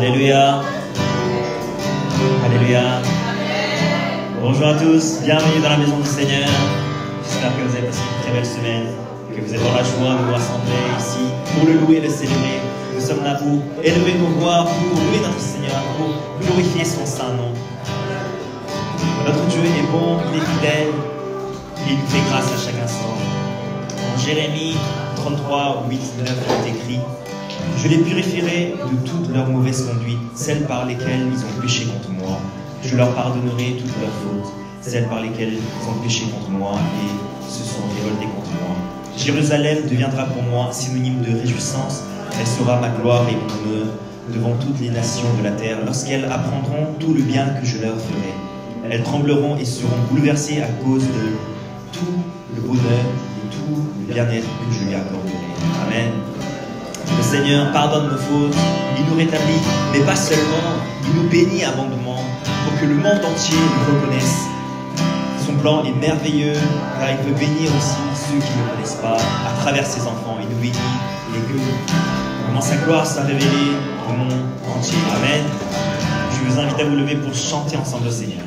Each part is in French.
Alléluia. Alléluia. Bonjour à tous, bienvenue dans la maison du Seigneur. J'espère que vous avez passé une très belle semaine, que vous êtes dans la joie de vous rassembler ici pour le louer et le célébrer. Nous sommes là pour élever nos voix, pour louer notre Seigneur, pour glorifier son saint nom. Notre Dieu est bon, il est fidèle, et il nous fait grâce à chaque instant. En Jérémie 33, 8, 9, il est écrit: je les purifierai de toute leur mauvaise conduite, celles par lesquelles ils ont péché contre moi. Je leur pardonnerai toutes leurs fautes, celles par lesquelles ils ont péché contre moi et se sont révoltés contre moi. Jérusalem deviendra pour moi synonyme de réjouissance. Elle sera ma gloire et mon honneur devant toutes les nations de la terre, lorsqu'elles apprendront tout le bien que je leur ferai. Elles trembleront et seront bouleversées à cause de tout le bonheur et tout le bien-être que je lui accorderai. Amen. Le Seigneur pardonne nos fautes, il nous rétablit, mais pas seulement, il nous bénit abondamment pour que le monde entier le reconnaisse. Son plan est merveilleux, car il peut bénir aussi ceux qui ne le connaissent pas à travers ses enfants. Il nous bénit et que comment sa gloire soit révélée au monde entier. Amen. Je vous invite à vous lever pour chanter ensemble le Seigneur.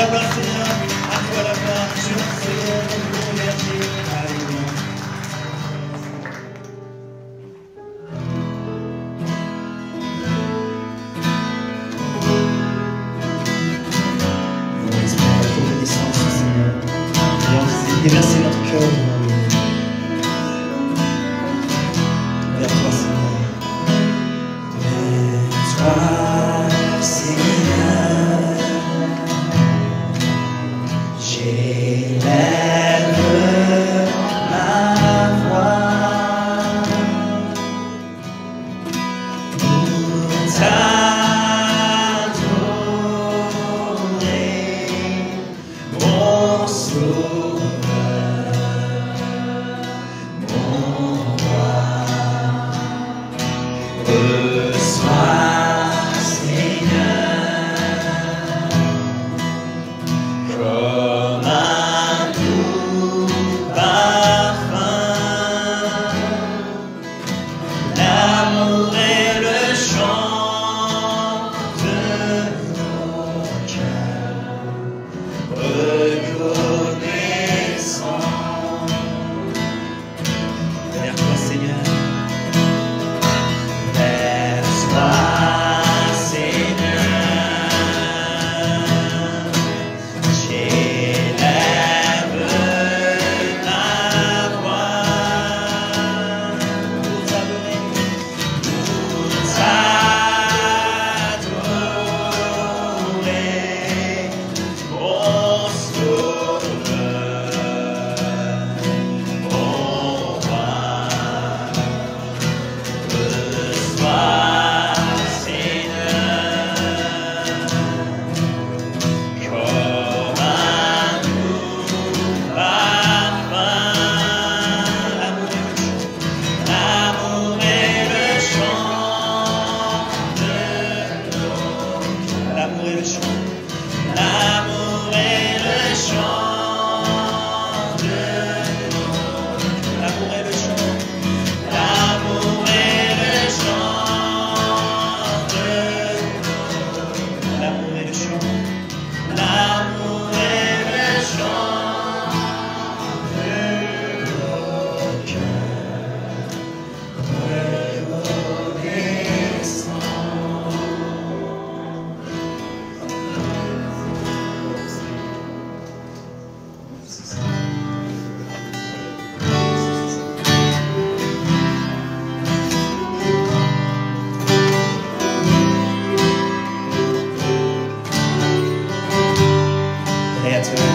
la gloire, Seigneur. À toi la gloire. Je te célèbre, mon berger. Alléluia. Nous exprimons notre reconnaissance, Seigneur. Et déverser notre cœur devant lui. Vers toi, Seigneur. Vers toi, Seigneur. J'élève ma voix pour t'adorer, mon sauveur, mon roi. Reçois, Seigneur, comme un doux parfum. L'amour est le chant de nos cœurs, reconnaissant. Vers toi, Seigneur. Vers toi, Seigneur. J'élève ma voix pour t'adorer, mon sauveur, mon roi. Reçois, Seigneur, comme un doux parfum. L'amour est le chant de nos. L'amour est le chant. L'amour est le chant de nos. L'amour est le chant. L'amour est le chant de nos. L'amour est le chant. L'amour est le chant de nos cœurs. Reconnaissant. Créateur,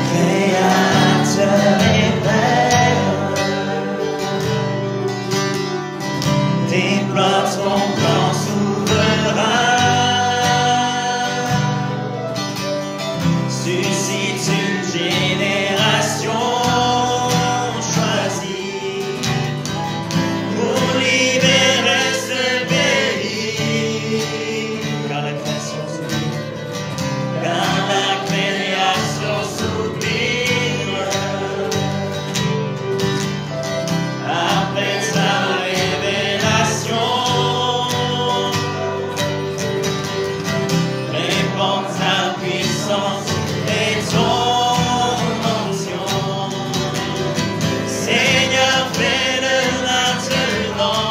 Créateur et Père, déploie ton plan souverain, suscite une génération choisie pour libérer ce pays, car la création s'oublie. Car la création soupire après sa révélation. Répands ta puissance et ton onction. Seigneur, fais-le maintenant.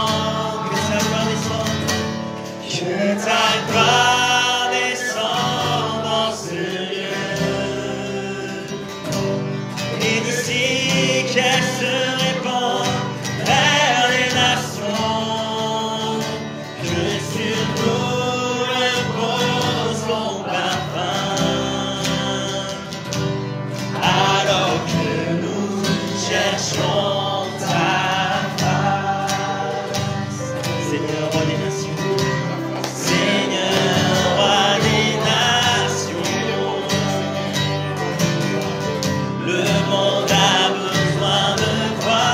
Que ta gloire descende. Que ta gloire descende dans ce lieu. Et d'ici qu'elle se répand vers les nations, que sur nous repose ton parfum. Alors que nous cherchons ta face, Seigneur, roi des nations. Seigneur, roi des nations, le monde a besoin de toi.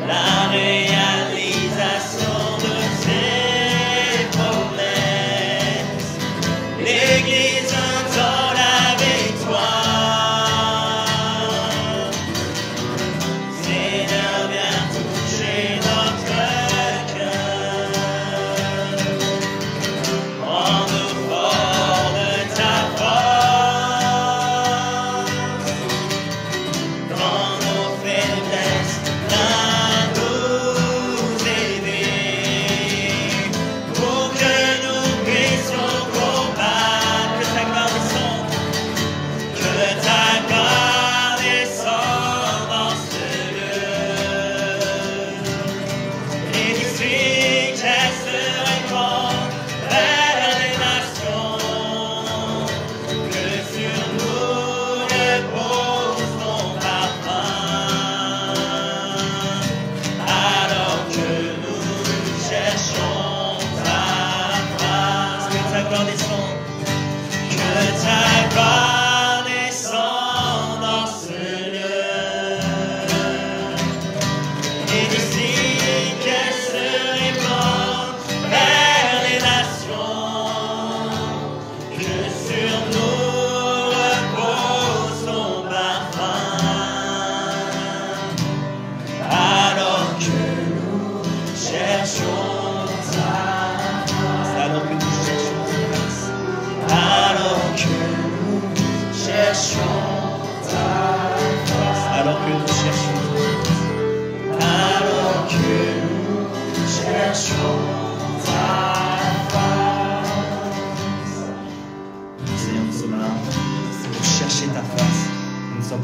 La réalisation de tes promesses, l'Église entend la victoire. Seigneur, viens toucher notre cœur.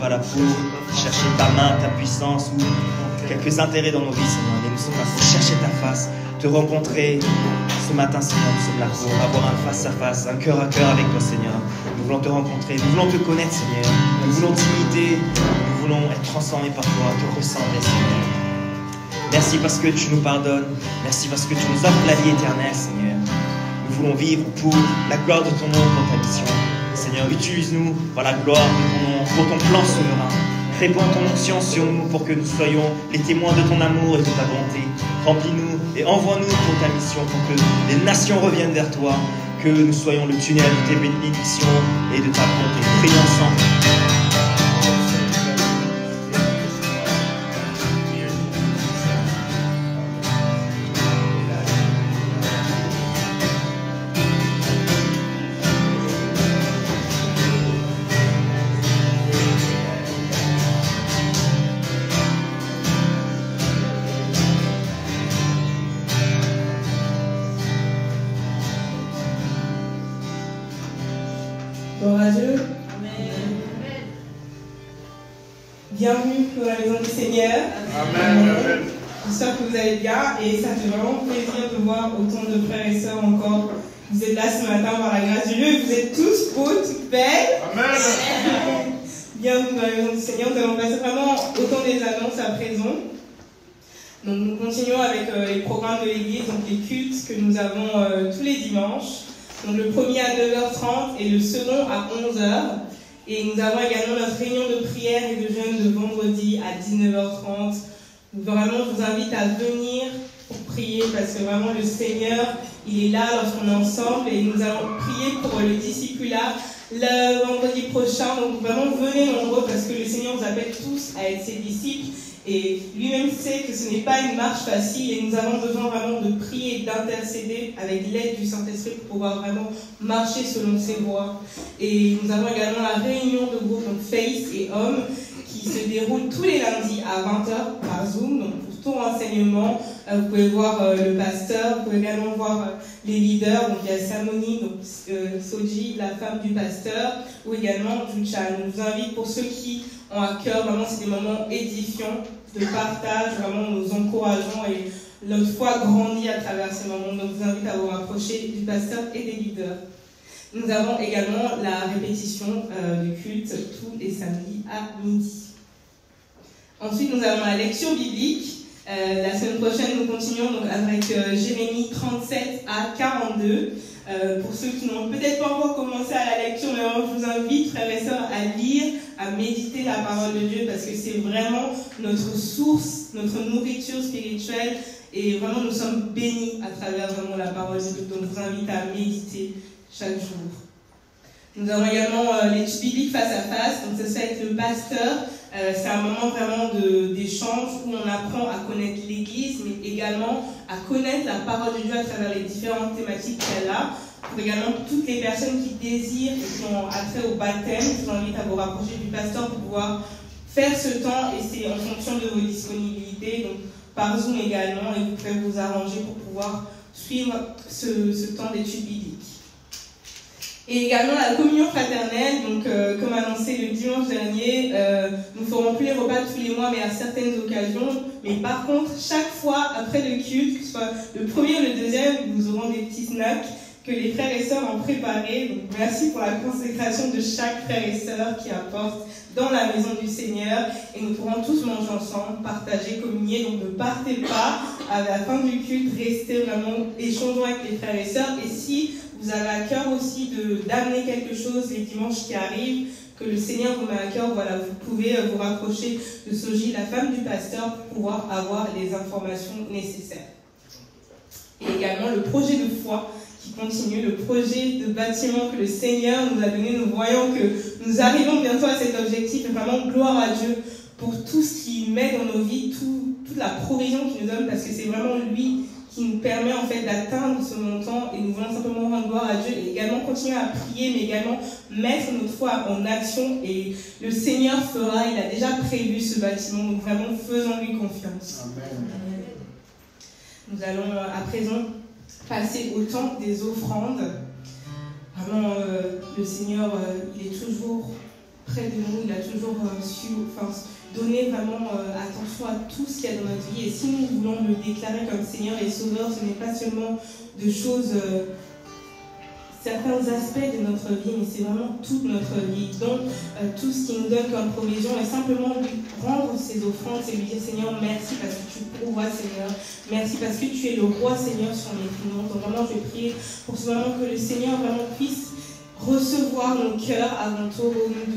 pas là pour chercher ta main, ta puissance ou quelques intérêts dans nos vies, Seigneur. Mais nous sommes là pour chercher ta face, te rencontrer. Ce matin, Seigneur, nous sommes là pour avoir un face-à-face, un cœur à cœur avec toi, Seigneur. Nous voulons te rencontrer, nous voulons te connaître, Seigneur. Nous voulons t'imiter, nous voulons être transformés par toi, te ressembler, Seigneur. Merci parce que tu nous pardonnes. Merci parce que tu nous offres la vie éternelle, Seigneur. Nous voulons vivre pour la gloire de ton nom, pour ta mission. Seigneur, utilise-nous pour la gloire de ton nom, pour ton plan souverain. Répands ton onction sur nous pour que nous soyons les témoins de ton amour et de ta bonté. Remplis-nous et envoie-nous pour ta mission, pour que les nations reviennent vers toi, que nous soyons le tunnel de tes bénédictions et de ta bonté. Prions ensemble. Gloire à Dieu. Amen. Bienvenue dans la maison du Seigneur. Amen. J'espère que vous allez bien et ça fait vraiment plaisir de voir autant de frères et sœurs encore. Vous êtes là ce matin par la grâce de Dieu et vous êtes tous beaux, toutes belles. Amen. Bienvenue dans la maison du Seigneur. Nous allons passer vraiment autant des annonces à présent. Donc nous continuons avec les programmes de l'église, donc les cultes que nous avons tous les dimanches. Donc le premier à 9h30 et le second à 11h. Et nous avons également notre réunion de prière et de jeûne de vendredi à 19h30. Donc vraiment, je vous invite à venir pour prier parce que vraiment le Seigneur, il est là lorsqu'on est ensemble et nous allons prier pour le discipulat le vendredi prochain. Donc vraiment, venez nombreux parce que le Seigneur nous appelle tous à être ses disciples. Et lui-même sait que ce n'est pas une marche facile et nous avons besoin vraiment de prier et d'intercéder avec l'aide du Saint-Esprit pour pouvoir vraiment marcher selon ses voies. Et nous avons également la réunion de groupe, donc Faith et Hommes, qui se déroule tous les lundis à 20h par Zoom. Donc pour tout renseignement, vous pouvez voir le pasteur, vous pouvez également voir les leaders. Donc il y a Samoni, donc Soji, la femme du pasteur, ou également Juchan. Je vous invite pour ceux qui ont à cœur, vraiment c'est des moments édifiants de partage, vraiment nous encourageons et notre foi grandit à travers ces moments. Donc je vous invite à vous rapprocher du pasteur et des leaders. Nous avons également la répétition du culte tous les samedis à midi. Ensuite, nous avons la lecture biblique. La semaine prochaine, nous continuons donc avec Jérémie 37 à 42. Pour ceux qui n'ont peut-être pas encore commencé à la lecture, mais je vous invite, frères et sœurs, à lire, à méditer la parole de Dieu parce que c'est vraiment notre source, notre nourriture spirituelle et vraiment nous sommes bénis à travers vraiment la parole de Dieu. Donc je vous invite à méditer chaque jour. Nous avons également l'étude biblique face à face, donc ça c'est avec le pasteur. C'est un moment vraiment d'échange où on apprend à connaître l'Église, mais également à connaître la parole de Dieu à travers les différentes thématiques qu'elle a. Pour également toutes les personnes qui désirent et qui ont attrait au baptême, je vous invite à vous rapprocher du pasteur pour pouvoir faire ce temps et c'est en fonction de vos disponibilités, donc par Zoom également, et vous pouvez vous arranger pour pouvoir suivre ce temps d'étude biblique. Et également la communion fraternelle, donc comme annoncé le dimanche dernier, nous ferons plus les repas tous les mois, mais à certaines occasions. Mais par contre, chaque fois après le culte, que ce soit le premier ou le deuxième, nous aurons des petits snacks que les frères et sœurs ont préparés. Donc merci pour la consécration de chaque frère et sœur qui apporte dans la maison du Seigneur. Et nous pourrons tous manger ensemble, partager, communier. Donc ne partez pas à la fin du culte, restez vraiment, échangeons avec les frères et sœurs. Et si vous avez à cœur aussi d'amener quelque chose les dimanches qui arrivent, que le Seigneur vous met à cœur, voilà, vous pouvez vous rapprocher de Soji, la femme du pasteur, pour pouvoir avoir les informations nécessaires. Et également le projet de foi qui continue, le projet de bâtiment que le Seigneur nous a donné. Nous voyons que nous arrivons bientôt à cet objectif et vraiment gloire à Dieu pour tout ce qu'il met dans nos vies, toute la provision qu'il nous donne, parce que c'est vraiment lui qui nous permet en fait d'atteindre ce montant et nous voulons simplement rendre gloire à Dieu et également continuer à prier, mais également mettre notre foi en action et le Seigneur fera, il a déjà prévu ce bâtiment, donc vraiment faisons-lui confiance. Amen. Nous allons à présent passer au temps des offrandes. Vraiment, le Seigneur, il est toujours près de nous, il a toujours donner vraiment attention à tout ce qu'il y a dans notre vie. Et si nous voulons le déclarer comme Seigneur et Sauveur, ce n'est pas seulement de choses, certains aspects de notre vie, mais c'est vraiment toute notre vie. Donc, tout ce qu'il nous donne comme provision est simplement lui rendre ses offrandes et lui dire Seigneur, merci parce que tu pourvois, Seigneur. Merci parce que tu es le roi, Seigneur, sur mes finances. Donc, vraiment, je prie pour ce moment que le Seigneur vraiment puisse recevoir nos cœurs avant tout,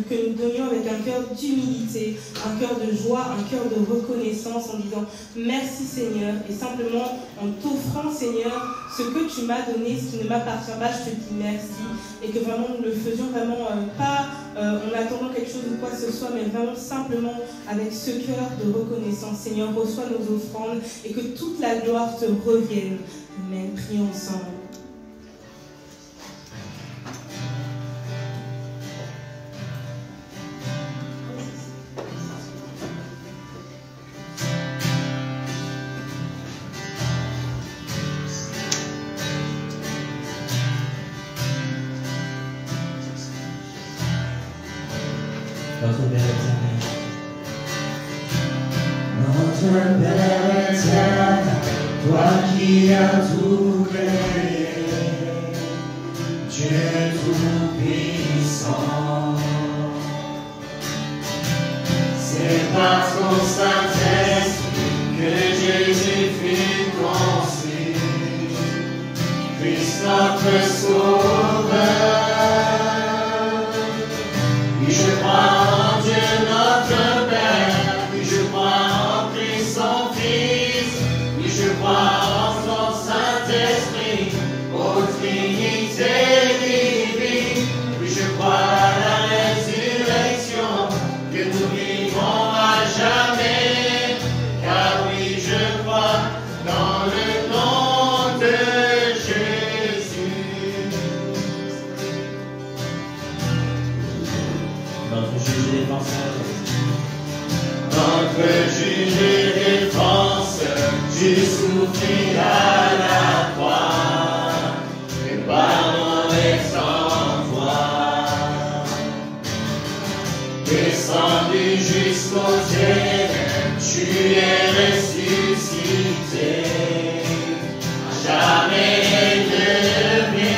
que nous donnions avec un cœur d'humilité, un cœur de joie, un cœur de reconnaissance en disant merci Seigneur et simplement en t'offrant Seigneur ce que tu m'as donné, ce qui ne m'appartient pas, je te dis merci et que vraiment nous le faisions vraiment pas en attendant quelque chose ou quoi que ce soit, mais vraiment simplement avec ce cœur de reconnaissance. Seigneur, reçois nos offrandes et que toute la gloire te revienne. Amen. Prions ensemble. Notre Père éternel, Notre Père éternel, toi qui as tout créé, Dieu tout-puissant, c'est par ton Saint-Esprit que Jésus fut conçu, Christ notre Sauveur. Oui, je crois en Dieu notre Père, oui, je crois en Christ son Fils, oui, je crois en son Saint-Esprit, ô Trinité divine, oui, je crois à la résurrection, que nous vivrons à jamais, car oui, je crois dans le nom de Jésus. notre juge et défenseur, Notre juge et défenseur, tu souffris à la croix, et par mon envoi, descendu jusqu'aux cieux, tu es ressuscité, à jamais élevé.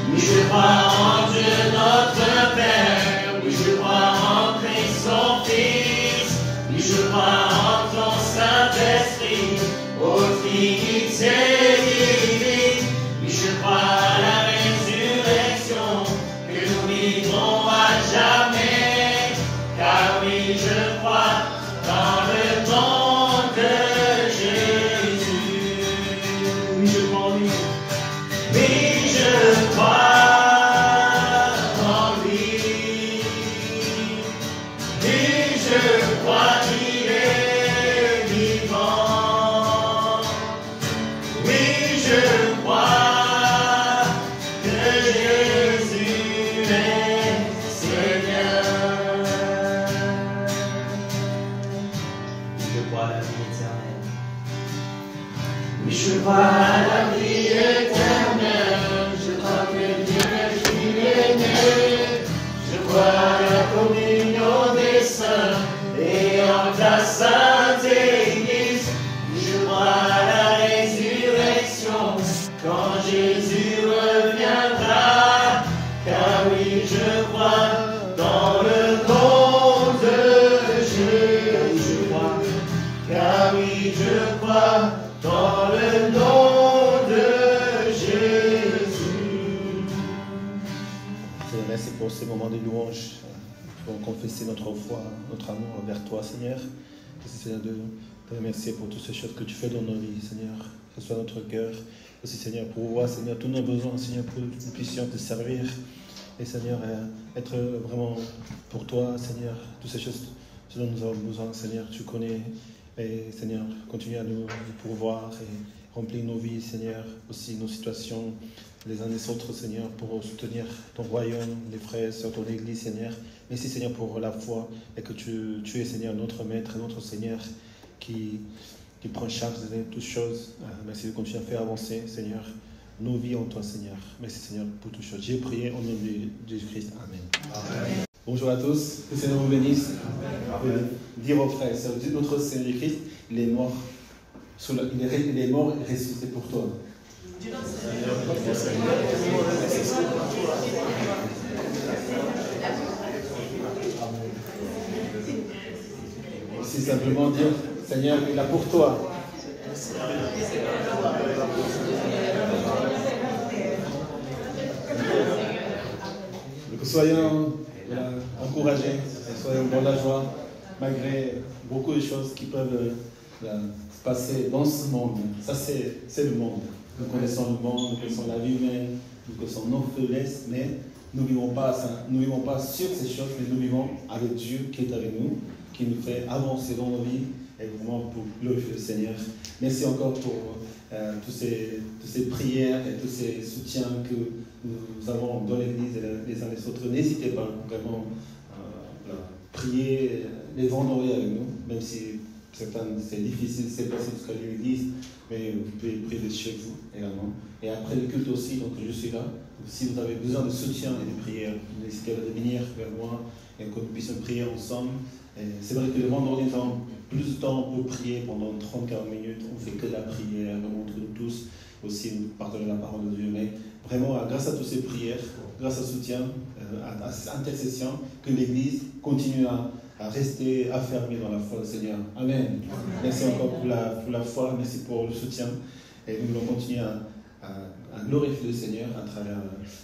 Oui, je crois en Dieu notre Père, oui, je crois en Christ son Fils, oui, je crois en ton Saint-Esprit, ô Trinité divine, oui, je crois à la résurrection, que nous vivrons à jamais, car oui, je crois dans le nom de Jésus. Oui, je crois en lui. Oui, je crois en lui. Oui, je crois qu'il est vivant. Oui, je crois que Jésus est Seigneur. je crois à la vie éternelle. Oui, je crois à la vie éternelle. Je crois que Dieu est né. Je crois à la communion des saints et en ta sainte Église. Je crois à la résurrection quand Jésus reviendra. Car oui, je crois dans le nom de Jésus. Je crois. Car oui, je crois dans le nom de Jésus. Seigneur, merci pour ces moments de louange, pour confesser notre foi, notre amour envers toi, Seigneur. Merci, Seigneur, de te remercier pour toutes ces choses que tu fais dans nos vies, Seigneur. Que ce soit notre cœur, aussi, Seigneur, pour voir, Seigneur, tous nos besoins, Seigneur, pour que nous puissions te servir. Et, Seigneur, être vraiment pour toi, Seigneur, toutes ces choses dont nous avons besoin, Seigneur, tu connais. Et, Seigneur, continue à nous pourvoir et remplir nos vies, Seigneur, aussi nos situations, les uns des autres, Seigneur, pour soutenir ton royaume, les frères sur ton église, Seigneur. Merci, Seigneur, pour la foi et que tu es, Seigneur, notre maître, notre Seigneur, qui prend charge de toutes choses. Merci de continuer à faire avancer, Seigneur, nos vies en toi, Seigneur. Merci, Seigneur, pour toutes choses. J'ai prié au nom de Jésus-Christ. Amen. Amen. Bonjour à tous. Que le Seigneur vous bénisse. Dire aux frères et sœurs, notre Seigneur Jésus-Christ, il est mort. Il est mort et ressuscité pour toi. C'est simplement dire, Seigneur, il est là pour toi. Donc soyons encouragés, soyons dans la joie, malgré beaucoup de choses qui peuvent se passer dans ce monde. Ça, c'est le monde. Nous connaissons le monde, nous connaissons la vie humaine, nous connaissons nos faiblesses, mais nous ne vivons pas ça. Nous ne vivons pas sur ces choses, mais nous vivons avec Dieu qui est avec nous, qui nous fait avancer dans nos vies et vraiment pour glorifier le Seigneur. Merci encore pour toutes ces prières et tous ces soutiens que nous avons dans l'Église les uns les autres. N'hésitez pas vraiment à prier les vendredis avec nous, même si c'est difficile, c'est pas jusqu'à l'Église, mais vous pouvez prier de chez vous également. Et après le culte aussi, donc je suis là. Si vous avez besoin de soutien et de prière, n'hésitez pas de venir vers moi et que nous puissions prier ensemble. C'est vrai que le vendredi, nous avons plus de temps pour prier pendant 30-40 minutes. On ne fait que de la prière, entre nous tous. Aussi, nous partageons la parole de Dieu. Mais vraiment, grâce à toutes ces prières, grâce à ce soutien, à ces intercessions, que l'Église continue à rester affermie dans la foi du Seigneur. Amen. Merci encore pour la foi. Merci pour le soutien. Et nous voulons continuer à glorifier le Seigneur à travers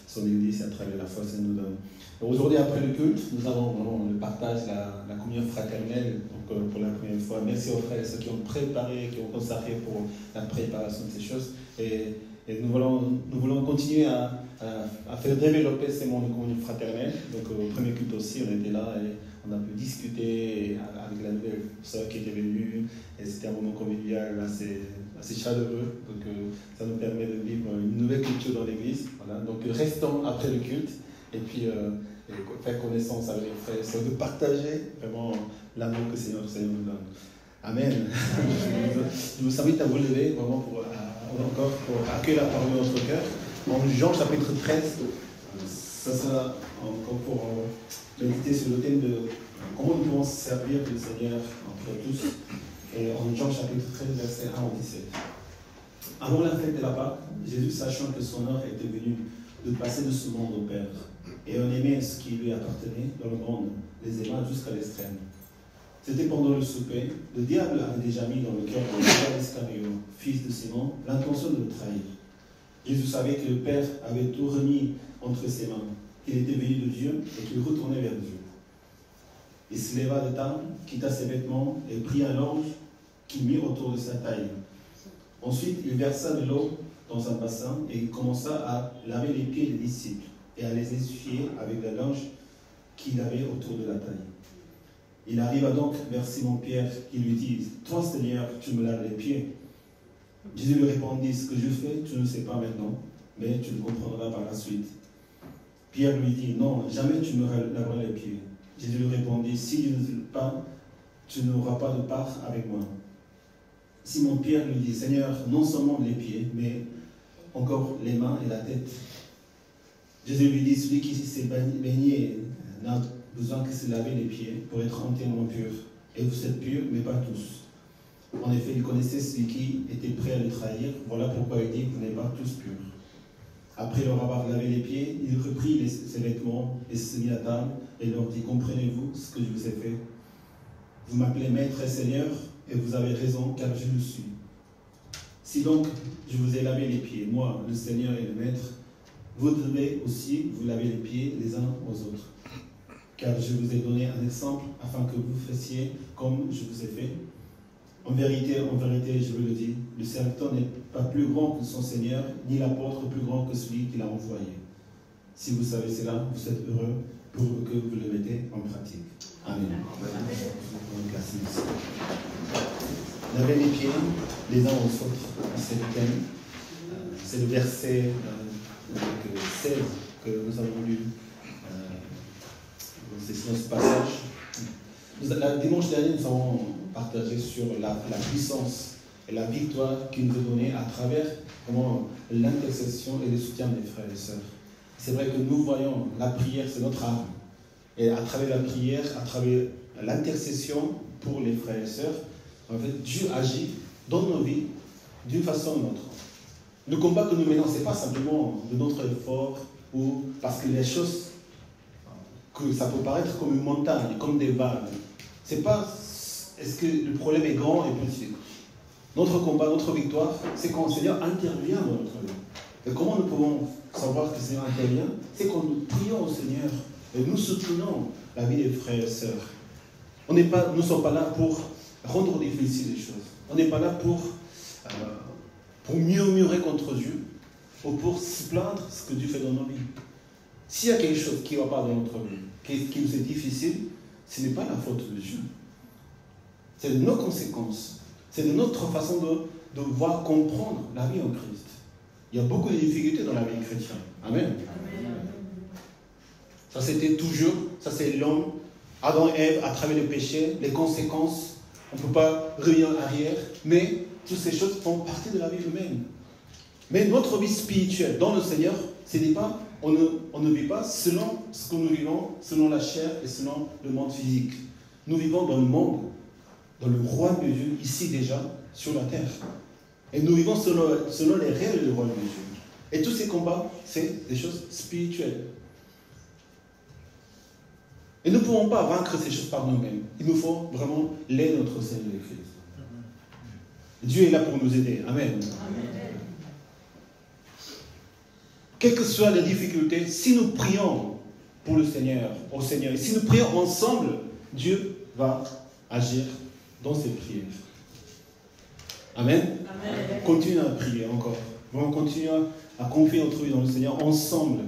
son Église et à travers la foi qu'il nous donne. Aujourd'hui, après le culte, nous avons vraiment le partage, la communion fraternelle, donc pour la première fois. Merci aux frères et ceux qui ont préparé, qui ont consacré pour la préparation de ces choses. Et nous voulons continuer à faire développer ces moments de communion fraternelle. Donc au premier culte aussi, on était là et on a pu discuter avec la nouvelle sœur qui était venue. Et c'était un moment convivial assez chaleureux. Donc ça nous permet de vivre une nouvelle culture dans l'église. Voilà. Donc restons après le culte et puis faire connaissance avec les frères et sœurs, de partager vraiment l'amour que le Seigneur nous donne. Amen. Je vous invite à vous lever vraiment pour accueillir la parole de notre cœur. En Jean chapitre 13, ça sera encore pour méditer sur le thème de comment nous pouvons servir le Seigneur entre tous. Et en Jean chapitre 13, verset 1 au 17. Avant la fête de la Pâque, Jésus, sachant que son heure était venue de passer de ce monde au Père, et en aimait ce qui lui appartenait dans le monde, les aima jusqu'à l'extrême. C'était pendant le souper, le diable avait déjà mis dans le cœur de Judas Iscariot, fils de Simon, l'intention de le trahir. Jésus savait que le Père avait tout remis entre ses mains, qu'il était venu de Dieu et qu'il retournait vers Dieu. Il se leva de table, quitta ses vêtements et prit un linge qu'il mit autour de sa taille. Ensuite, il versa de l'eau dans un bassin et il commença à laver les pieds des disciples et à les essuyer avec le linge qu'il avait autour de la taille. Il arriva donc vers Simon-Pierre qui lui dit « Toi, Seigneur, tu me laves les pieds ?» Jésus lui répondit « Ce que je fais, tu ne sais pas maintenant, mais tu le comprendras par la suite. » Pierre lui dit « Non, jamais tu me laveras les pieds. » Jésus lui répondit « Si je ne le fais pas, tu n'auras pas de part avec moi. » Simon-Pierre lui dit « Seigneur, non seulement les pieds, mais encore les mains et la tête. » Jésus lui dit « Celui qui s'est baigné n'a besoin que se laver les pieds pour être entièrement pur. Et vous êtes purs, mais pas tous. » En effet, il connaissait celui qui était prêt à le trahir. Voilà pourquoi il dit « Vous n'êtes pas tous purs. » Après leur avoir lavé les pieds, il reprit ses vêtements et se mit à table et leur dit « Comprenez-vous ce que je vous ai fait? Vous m'appelez Maître et Seigneur, et vous avez raison, car je le suis. Si donc je vous ai lavé les pieds, moi, le Seigneur et le Maître, vous devez aussi vous laver les pieds les uns aux autres. Car je vous ai donné un exemple afin que vous fassiez comme je vous ai fait. En vérité, je vous le dis, le serviteur n'est pas plus grand que son Seigneur, ni l'apôtre plus grand que celui qui l'a envoyé. Si vous savez cela, vous êtes heureux pour que vous le mettez en pratique. Amen. Laver les pieds les uns aux autres, c'est le thème. C'est le verset 16 que nous avons lu. C'est dans ce passage. Dimanche dernier, nous avons partagé sur la puissance et la victoire qu'il nous a donnée à travers l'intercession et le soutien des frères et sœurs. C'est vrai que nous voyons la prière, c'est notre arme. Et à travers la prière, à travers l'intercession pour les frères et sœurs, en fait, Dieu agit dans nos vies d'une façon ou d'une autre. Le combat que nous menons, ce n'est pas simplement de notre effort, ou parce que les choses, que ça peut paraître comme une montagne, comme des vagues. C'est pas, est-ce que le problème est grand et petit. Notre combat, notre victoire, c'est quand le Seigneur intervient dans notre vie. Et comment nous pouvons savoir que le Seigneur intervient? C'est quand nous prions au Seigneur et nous soutenons la vie des frères et sœurs. Nous ne sommes pas là pour rendre difficile les choses. On n'est pas là pour murmurer contre Dieu ou pour se plaindre de ce que Dieu fait dans nos vies. S'il y a quelque chose qui ne va pas dans notre vie, qui nous est difficile, ce n'est pas la faute de Dieu. C'est de nos conséquences. C'est de notre façon de voir comprendre la vie en Christ. Il y a beaucoup de difficultés dans la vie chrétienne. Amen. Amen. Ça c'était toujours, ça c'est l'homme, Adam et Ève, à travers le péché, les conséquences. On ne peut pas revenir en arrière, mais toutes ces choses font partie de la vie humaine. Mais notre vie spirituelle dans le Seigneur, ce n'est pas, on ne vit pas selon ce que nous vivons, selon la chair et selon le monde physique. Nous vivons dans le monde, dans le royaume de Dieu, ici déjà, sur la terre. Et nous vivons selon les règles du royaume de Dieu. Et tous ces combats, c'est des choses spirituelles. Et nous ne pouvons pas vaincre ces choses par nous-mêmes. Il nous faut vraiment l'aide de notre Seigneur Jésus-Christ. Dieu est là pour nous aider. Amen. Amen. Quelles que soient les difficultés, si nous prions pour le Seigneur, au Seigneur, et si nous prions ensemble, Dieu va agir dans ses prières. Amen. Amen. Continuez à prier encore. On continue à confier notre vie dans le Seigneur ensemble.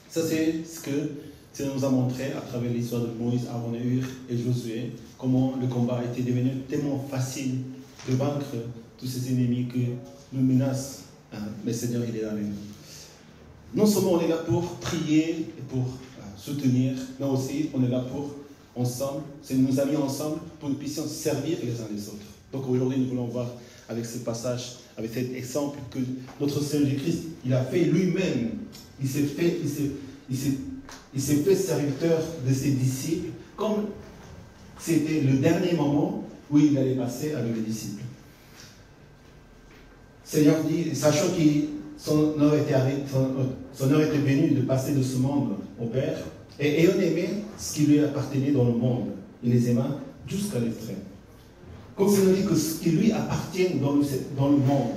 Ça, c'est ce que ça nous a montré à travers l'histoire de Moïse, Aaron et Hur et Josué, comment le combat a été devenu tellement facile de vaincre tous ces ennemis qui nous menacent. Mais le Seigneur, il est là avec nous. Non seulement on est là pour prier et pour soutenir, mais aussi on est là pour ensemble, c'est nous a mis ensemble pour que nous puissions servir les uns les autres. Donc aujourd'hui, nous voulons voir avec ce passage, avec cet exemple que notre Seigneur Jésus-Christ, il a fait lui-même, il s'est fait serviteur de ses disciples, comme c'était le dernier moment où il allait passer avec les disciples. Seigneur dit, sachant que son heure était venue de passer de ce monde au Père, et ayant aimé ce qui lui appartenait dans le monde, il les aima jusqu'à l'extrême. Comme ça nous dit que ce qui lui appartient dans le monde,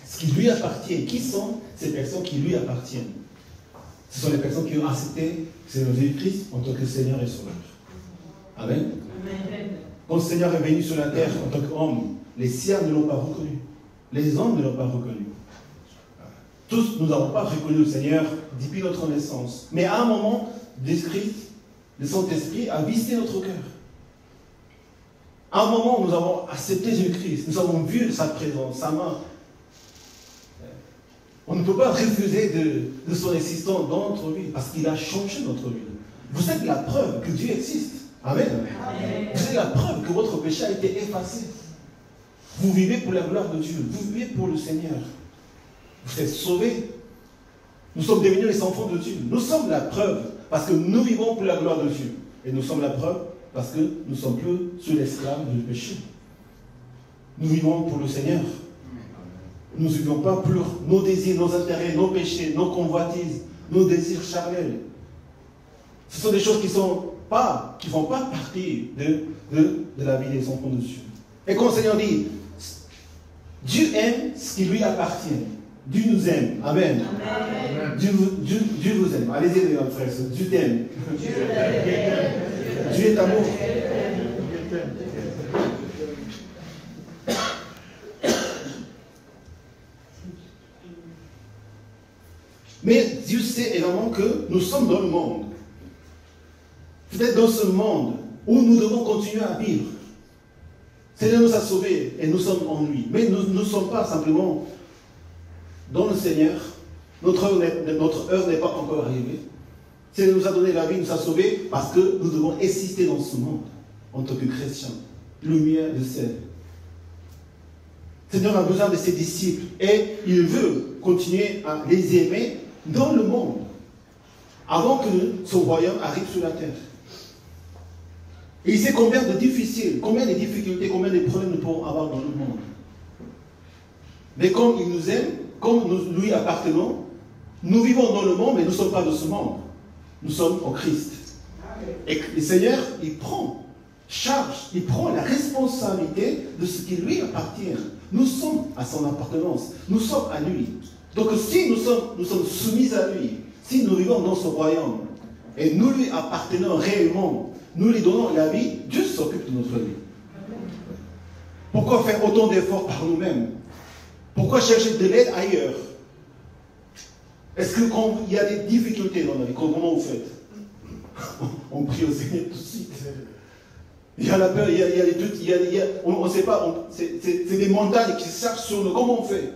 ce qui lui appartient, qui sont ces personnes qui lui appartiennent? Ce sont les personnes qui ont accepté Seigneur Jésus-Christ en tant que Seigneur et Sauveur. Amen. Amen. Quand le Seigneur est venu sur la terre en tant qu'homme, les siens ne l'ont pas reconnu. Les hommes ne l'ont pas reconnu. Tous, nous n'avons pas reconnu le Seigneur depuis notre naissance. Mais à un moment, le Saint-Esprit a visité notre cœur. À un moment, nous avons accepté Jésus-Christ. Nous avons vu sa présence, sa main. On ne peut pas refuser de son existence dans notre vie parce qu'il a changé notre vie. Vous êtes la preuve que Dieu existe. Amen. Amen. Vous êtes la preuve que votre péché a été effacé. Vous vivez pour la gloire de Dieu. Vous vivez pour le Seigneur. Vous êtes sauvés. Nous sommes devenus les enfants de Dieu. Nous sommes la preuve parce que nous vivons pour la gloire de Dieu. Et nous sommes la preuve parce que nous ne sommes plus sous l'esclave du péché. Nous vivons pour le Seigneur. Nous ne vivons pas pour nos désirs, nos intérêts, nos péchés, nos convoitises, nos désirs charnels. Ce sont des choses qui ne font pas partie de la vie des enfants de Dieu. Et quand le Seigneur dit, Dieu aime ce qui lui appartient. Dieu nous aime. Amen. Amen. Dieu vous aime. Allez-y, les frères. Dieu t'aime. Dieu est amour. Mais Dieu sait également que nous sommes dans le monde. Peut-être dans ce monde où nous devons continuer à vivre. Seigneur nous a sauvés et nous sommes en lui. Mais nous ne sommes pas simplement dans le Seigneur. Notre heure n'est pas encore arrivée. Seigneur nous a donné la vie, nous a sauvés parce que nous devons exister dans ce monde en tant que chrétiens. Lumière de ciel. Le Seigneur a besoin de ses disciples et il veut continuer à les aimer dans le monde avant que son royaume arrive sur la terre. Et il sait combien de difficultés, combien de difficultés, combien de problèmes nous pouvons avoir dans le monde. Mais comme il nous aime, comme nous lui appartenons, nous vivons dans le monde, mais nous ne sommes pas de ce monde. Nous sommes en Christ. Et le Seigneur, il prend charge, il prend la responsabilité de ce qui lui appartient. Nous sommes à son appartenance, nous sommes à lui. Donc si nous sommes soumis à lui, si nous vivons dans son royaume, et nous lui appartenons réellement, nous lui donnons la vie, Dieu s'occupe de notre vie. Pourquoi faire autant d'efforts par nous-mêmes? Pourquoi chercher de l'aide ailleurs? Est-ce que quand il y a des difficultés dans la vie, comment vous faites? On prie au Seigneur tout de suite. Il y a la peur, il y a les doutes, on ne sait pas, c'est des montagnes qui se chargent sur nous. Comment on fait?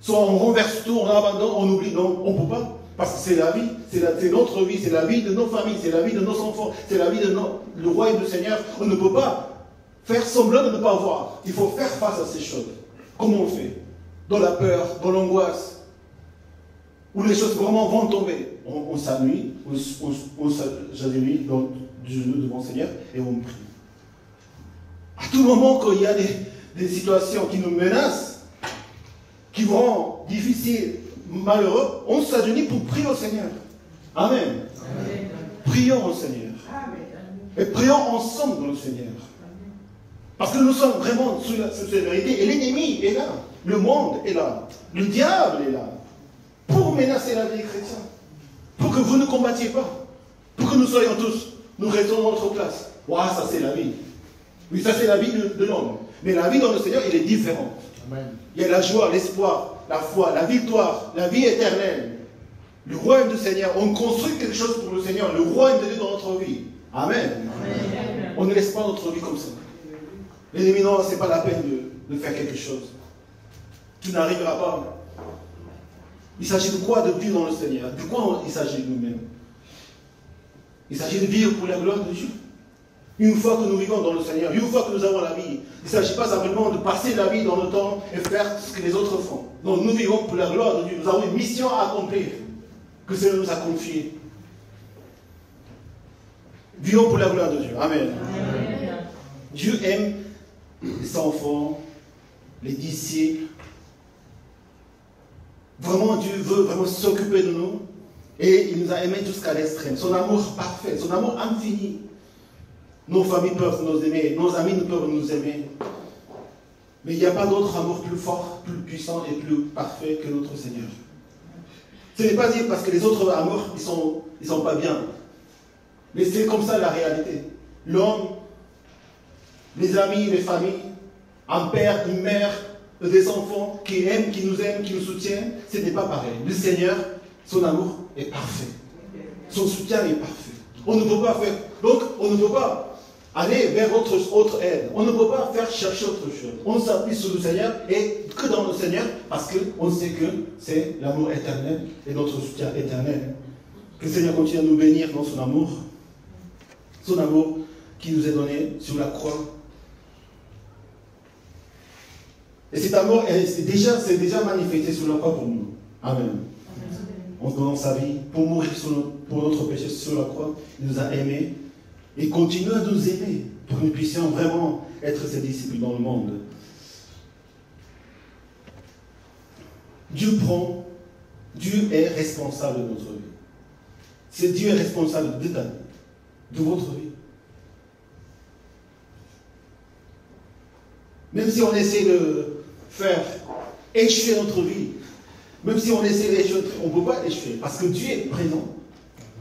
Soit on renverse tout, on abandonne, on oublie. Non, on ne peut pas. Parce que c'est la vie, c'est notre vie, c'est la vie de nos familles, c'est la vie de nos enfants, c'est la vie de le royaume du Seigneur. On ne peut pas faire semblant de ne pas voir. Il faut faire face à ces choses. Comment on fait? Dans la peur, dans l'angoisse, où les choses vraiment vont tomber. On s'ennuie, on s'agenouille du genou devant le Seigneur et on prie. À tout moment, quand il y a des situations qui nous menacent, qui vont rendre difficiles, malheureux, on s'agenouille pour prier au Seigneur. Amen. Amen. Prions au Seigneur. Amen. Et prions ensemble dans le Seigneur. Parce que nous sommes vraiment sous la vérité. Et l'ennemi est là. Le monde est là. Le diable est là. Pour menacer la vie des chrétiens. Pour que vous ne combattiez pas. Pour que nous soyons tous, nous restons dans notre place. Waouh, ça c'est la vie. Oui, ça c'est la vie de l'homme. Mais la vie dans le Seigneur, elle est différente. Amen. Il y a la joie, l'espoir, la foi, la victoire, la vie éternelle. Le royaume du Seigneur. On construit quelque chose pour le Seigneur. Le royaume de Dieu dans notre vie. Amen. Amen. On ne laisse pas notre vie comme ça. L'ennemi, non, ce n'est pas la peine de faire quelque chose. Tu n'arriveras pas. Il s'agit de quoi? De vivre dans le Seigneur. De quoi il s'agit de nous-mêmes? Il s'agit de vivre pour la gloire de Dieu. Une fois que nous vivons dans le Seigneur, une fois que nous avons la vie, il ne s'agit pas simplement de passer la vie dans le temps et faire ce que les autres font. Non, nous vivons pour la gloire de Dieu. Nous avons une mission à accomplir que Seigneur nous a confiée. Vivons pour la gloire de Dieu. Amen. Amen. Dieu aime les enfants, les disciples. Vraiment, Dieu veut vraiment s'occuper de nous. Et il nous a aimés jusqu'à l'extrême. Son amour parfait, son amour infini. Nos familles peuvent nous aimer, nos amis peuvent nous aimer. Mais il n'y a pas d'autre amour plus fort, plus puissant et plus parfait que notre Seigneur. Ce n'est pas dire parce que les autres amours, ils sont pas bien. Mais c'est comme ça la réalité. L'homme, les amis, les familles, un père, une mère, des enfants qui aiment, qui nous soutiennent, ce n'est pas pareil. Le Seigneur, son amour est parfait. Son soutien est parfait. On ne peut pas faire. Donc, on ne peut pas aller vers autre aide. On ne peut pas faire chercher autre chose. On s'appuie sur le Seigneur et que dans le Seigneur parce qu'on sait que c'est l'amour éternel et notre soutien éternel. Que le Seigneur continue à nous bénir dans son amour. Son amour qui nous est donné sur la croix. Et cet amour c'est déjà manifesté sur la croix pour nous. Amen. En donnant sa vie pour mourir pour notre péché sur la croix, il nous a aimés et continue à nous aimer pour que nous puissions vraiment être ses disciples dans le monde. Dieu est responsable de notre vie. C'est Dieu est responsable de ta vie, de votre vie. Même si on essaie de faire échouer notre vie, même si on essaie d'échouer, on ne peut pas échouer, parce que Dieu est présent.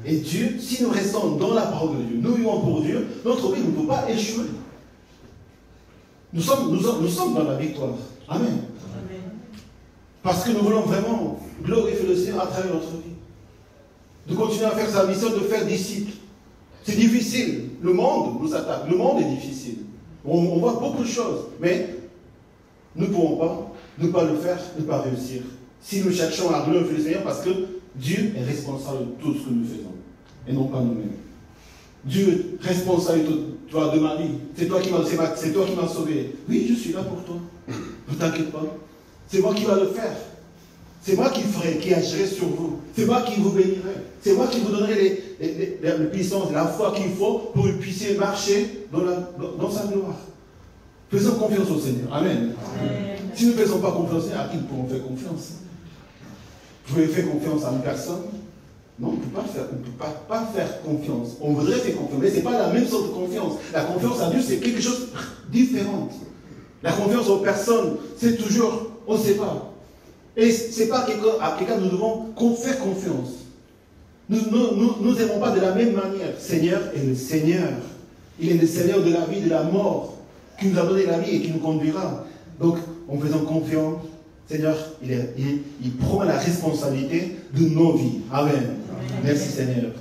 Et Dieu, si nous restons dans la parole de Dieu, nous vivons pour Dieu, notre vie ne peut pas échouer. Nous sommes dans la victoire. Amen. Amen. Parce que nous voulons vraiment glorifier le Seigneur à travers notre vie. De continuer à faire sa mission, de faire disciples. C'est difficile. Le monde nous attaque. Le monde est difficile. On voit beaucoup de choses. Mais nous ne pouvons pas ne pas le faire, ne pas réussir. Si nous cherchons à glorifier le Seigneur, parce que Dieu est responsable de tout ce que nous faisons, et non pas nous-mêmes. Dieu est responsable de vois, de ma vie. C'est toi qui m'as sauvé. Oui, je suis là pour toi. Ne t'inquiète pas. C'est moi qui va le faire. C'est moi qui ferai, qui agirai sur vous. C'est moi qui vous bénirai. C'est moi qui vous donnerai la puissance, la foi qu'il faut pour que vous puissiez marcher dans sa gloire. Faisons confiance au Seigneur. Amen. Amen. Si nous ne faisons pas confiance, à qui pouvons faire confiance? Vous pouvez faire confiance à une personne? Non, on ne peut pas faire confiance. On voudrait faire confiance, mais ce n'est pas la même sorte de confiance. La confiance à Dieu, c'est quelque chose de différent. La confiance aux personnes, c'est toujours, on ne sait pas. Et ce n'est pas à quelqu'un que nous devons faire confiance. Nous n'aimons pas de la même manière. Le Seigneur est le Seigneur. Il est le Seigneur de la vie, de la mort, qui nous a donné la vie et qui nous conduira. Donc, en faisant confiance, Seigneur, il prend la responsabilité de nos vies. Amen. Merci Seigneur.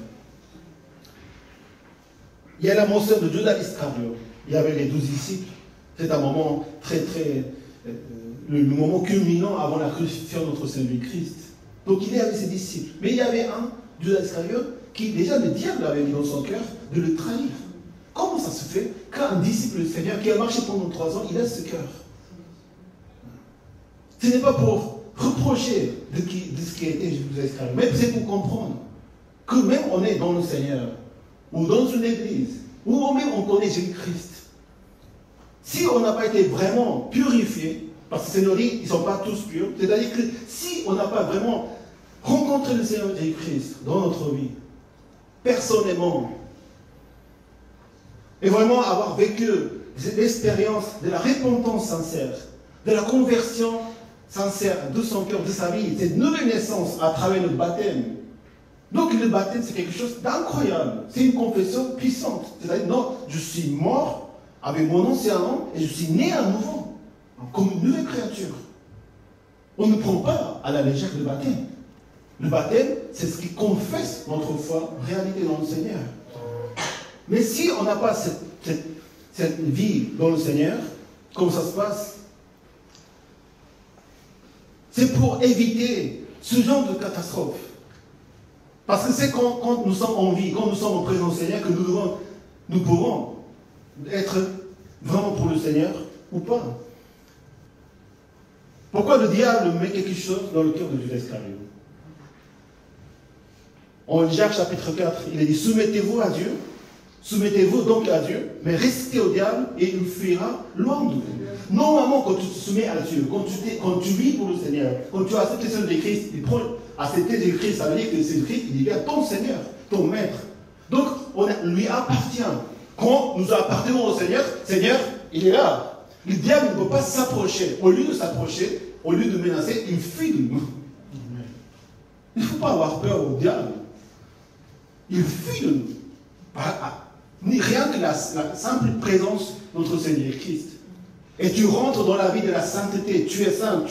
Il y a la mention de Judas Iscariot. Il y avait les 12 disciples. C'est un moment le moment culminant avant la crucifixion de notre Seigneur Christ. Donc il est avec ses disciples. Mais il y avait un, Judas Iscariot, qui déjà le diable avait mis dans son cœur de le trahir. Comment ça se fait qu'un disciple du Seigneur qui a marché pendant 3 ans, il a ce cœur? Ce n'est pas pour reprocher de ce qui a été Judas Iscariot, mais c'est pour comprendre que même on est dans le Seigneur, ou dans une église, ou même on connaît Jésus-Christ. Si on n'a pas été vraiment purifié, parce que Seigneur dit, ils ne sont pas tous purs, c'est-à-dire que si on n'a pas vraiment rencontré le Seigneur Jésus-Christ dans notre vie, personnellement, et vraiment avoir vécu l'expérience de la repentance sincère, de la conversion sincère de son cœur, de sa vie, cette nouvelle naissance à travers le baptême. Donc le baptême, c'est quelque chose d'incroyable. C'est une confession puissante. C'est-à-dire, non, je suis mort avec mon ancien homme et je suis né à nouveau, comme une nouvelle créature. On ne prend pas à la légère le baptême. Le baptême, c'est ce qui confesse notre foi, réalité dans le Seigneur. Mais si on n'a pas cette vie dans le Seigneur, comment ça se passe? C'est pour éviter ce genre de catastrophe. Parce que c'est quand nous sommes en vie, quand nous sommes en présence du Seigneur, que nous pouvons être vraiment pour le Seigneur ou pas. Pourquoi le diable met quelque chose dans le cœur de Judas Iscariot? En Jacques chapitre 4, il est dit, soumettez-vous à Dieu, soumettez-vous donc à Dieu, mais restez au diable et il fuira loin de vous. Normalement, quand tu te soumets à Dieu, quand tu vis pour le Seigneur, quand tu acceptes le Seigneur de Christ, accepter de Christ, ça veut dire que c'est Christ, il devient ton Seigneur, ton Maître. Donc, lui appartient. Quand nous appartenons au Seigneur, Seigneur, il est là. Le diable ne peut pas s'approcher. Au lieu de s'approcher, au lieu de menacer, il fuit de nous. Il ne faut pas avoir peur au diable. Il fuit de nous. Rien que la simple présence de notre Seigneur Christ. Et tu rentres dans la vie de la sainteté. Tu es saint,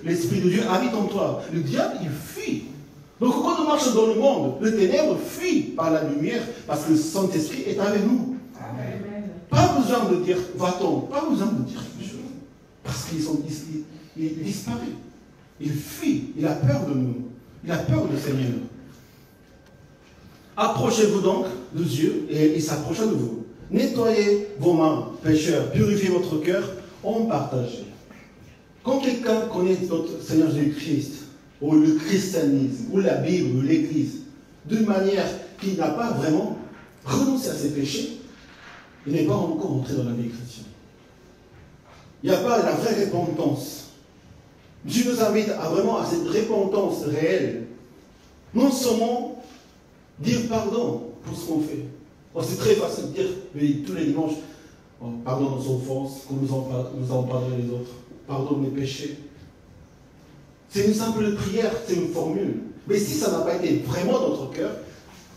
l'Esprit de Dieu habite en toi. Le diable, il fuit. Donc quand on marche dans le monde, le ténèbre fuit par la lumière parce que le Saint-Esprit est avec nous. Amen. Pas besoin de dire va-t'en, pas besoin de dire quelque chose. Parce qu'il disparaît. Il fuit, il a peur de nous. Il a peur du Seigneur. Approchez-vous donc de Dieu et il s'approchera de vous. Nettoyez vos mains, pécheurs, purifiez votre cœur en partageant. Quand quelqu'un connaît notre Seigneur Jésus-Christ, ou le christianisme, ou la Bible, ou l'Église, d'une manière qui n'a pas vraiment renoncé à ses péchés, il n'est pas encore entré dans la vie chrétienne. Il n'y a pas la vraie repentance. Dieu nous invite à cette repentance réelle. Non seulement dire pardon pour ce qu'on fait. C'est très facile de dire tous les dimanches, pardon nos offenses, comme nous en pardonnons les autres. Pardonne mes péchés. C'est une simple prière, c'est une formule. Mais si ça n'a pas été vraiment dans notre cœur,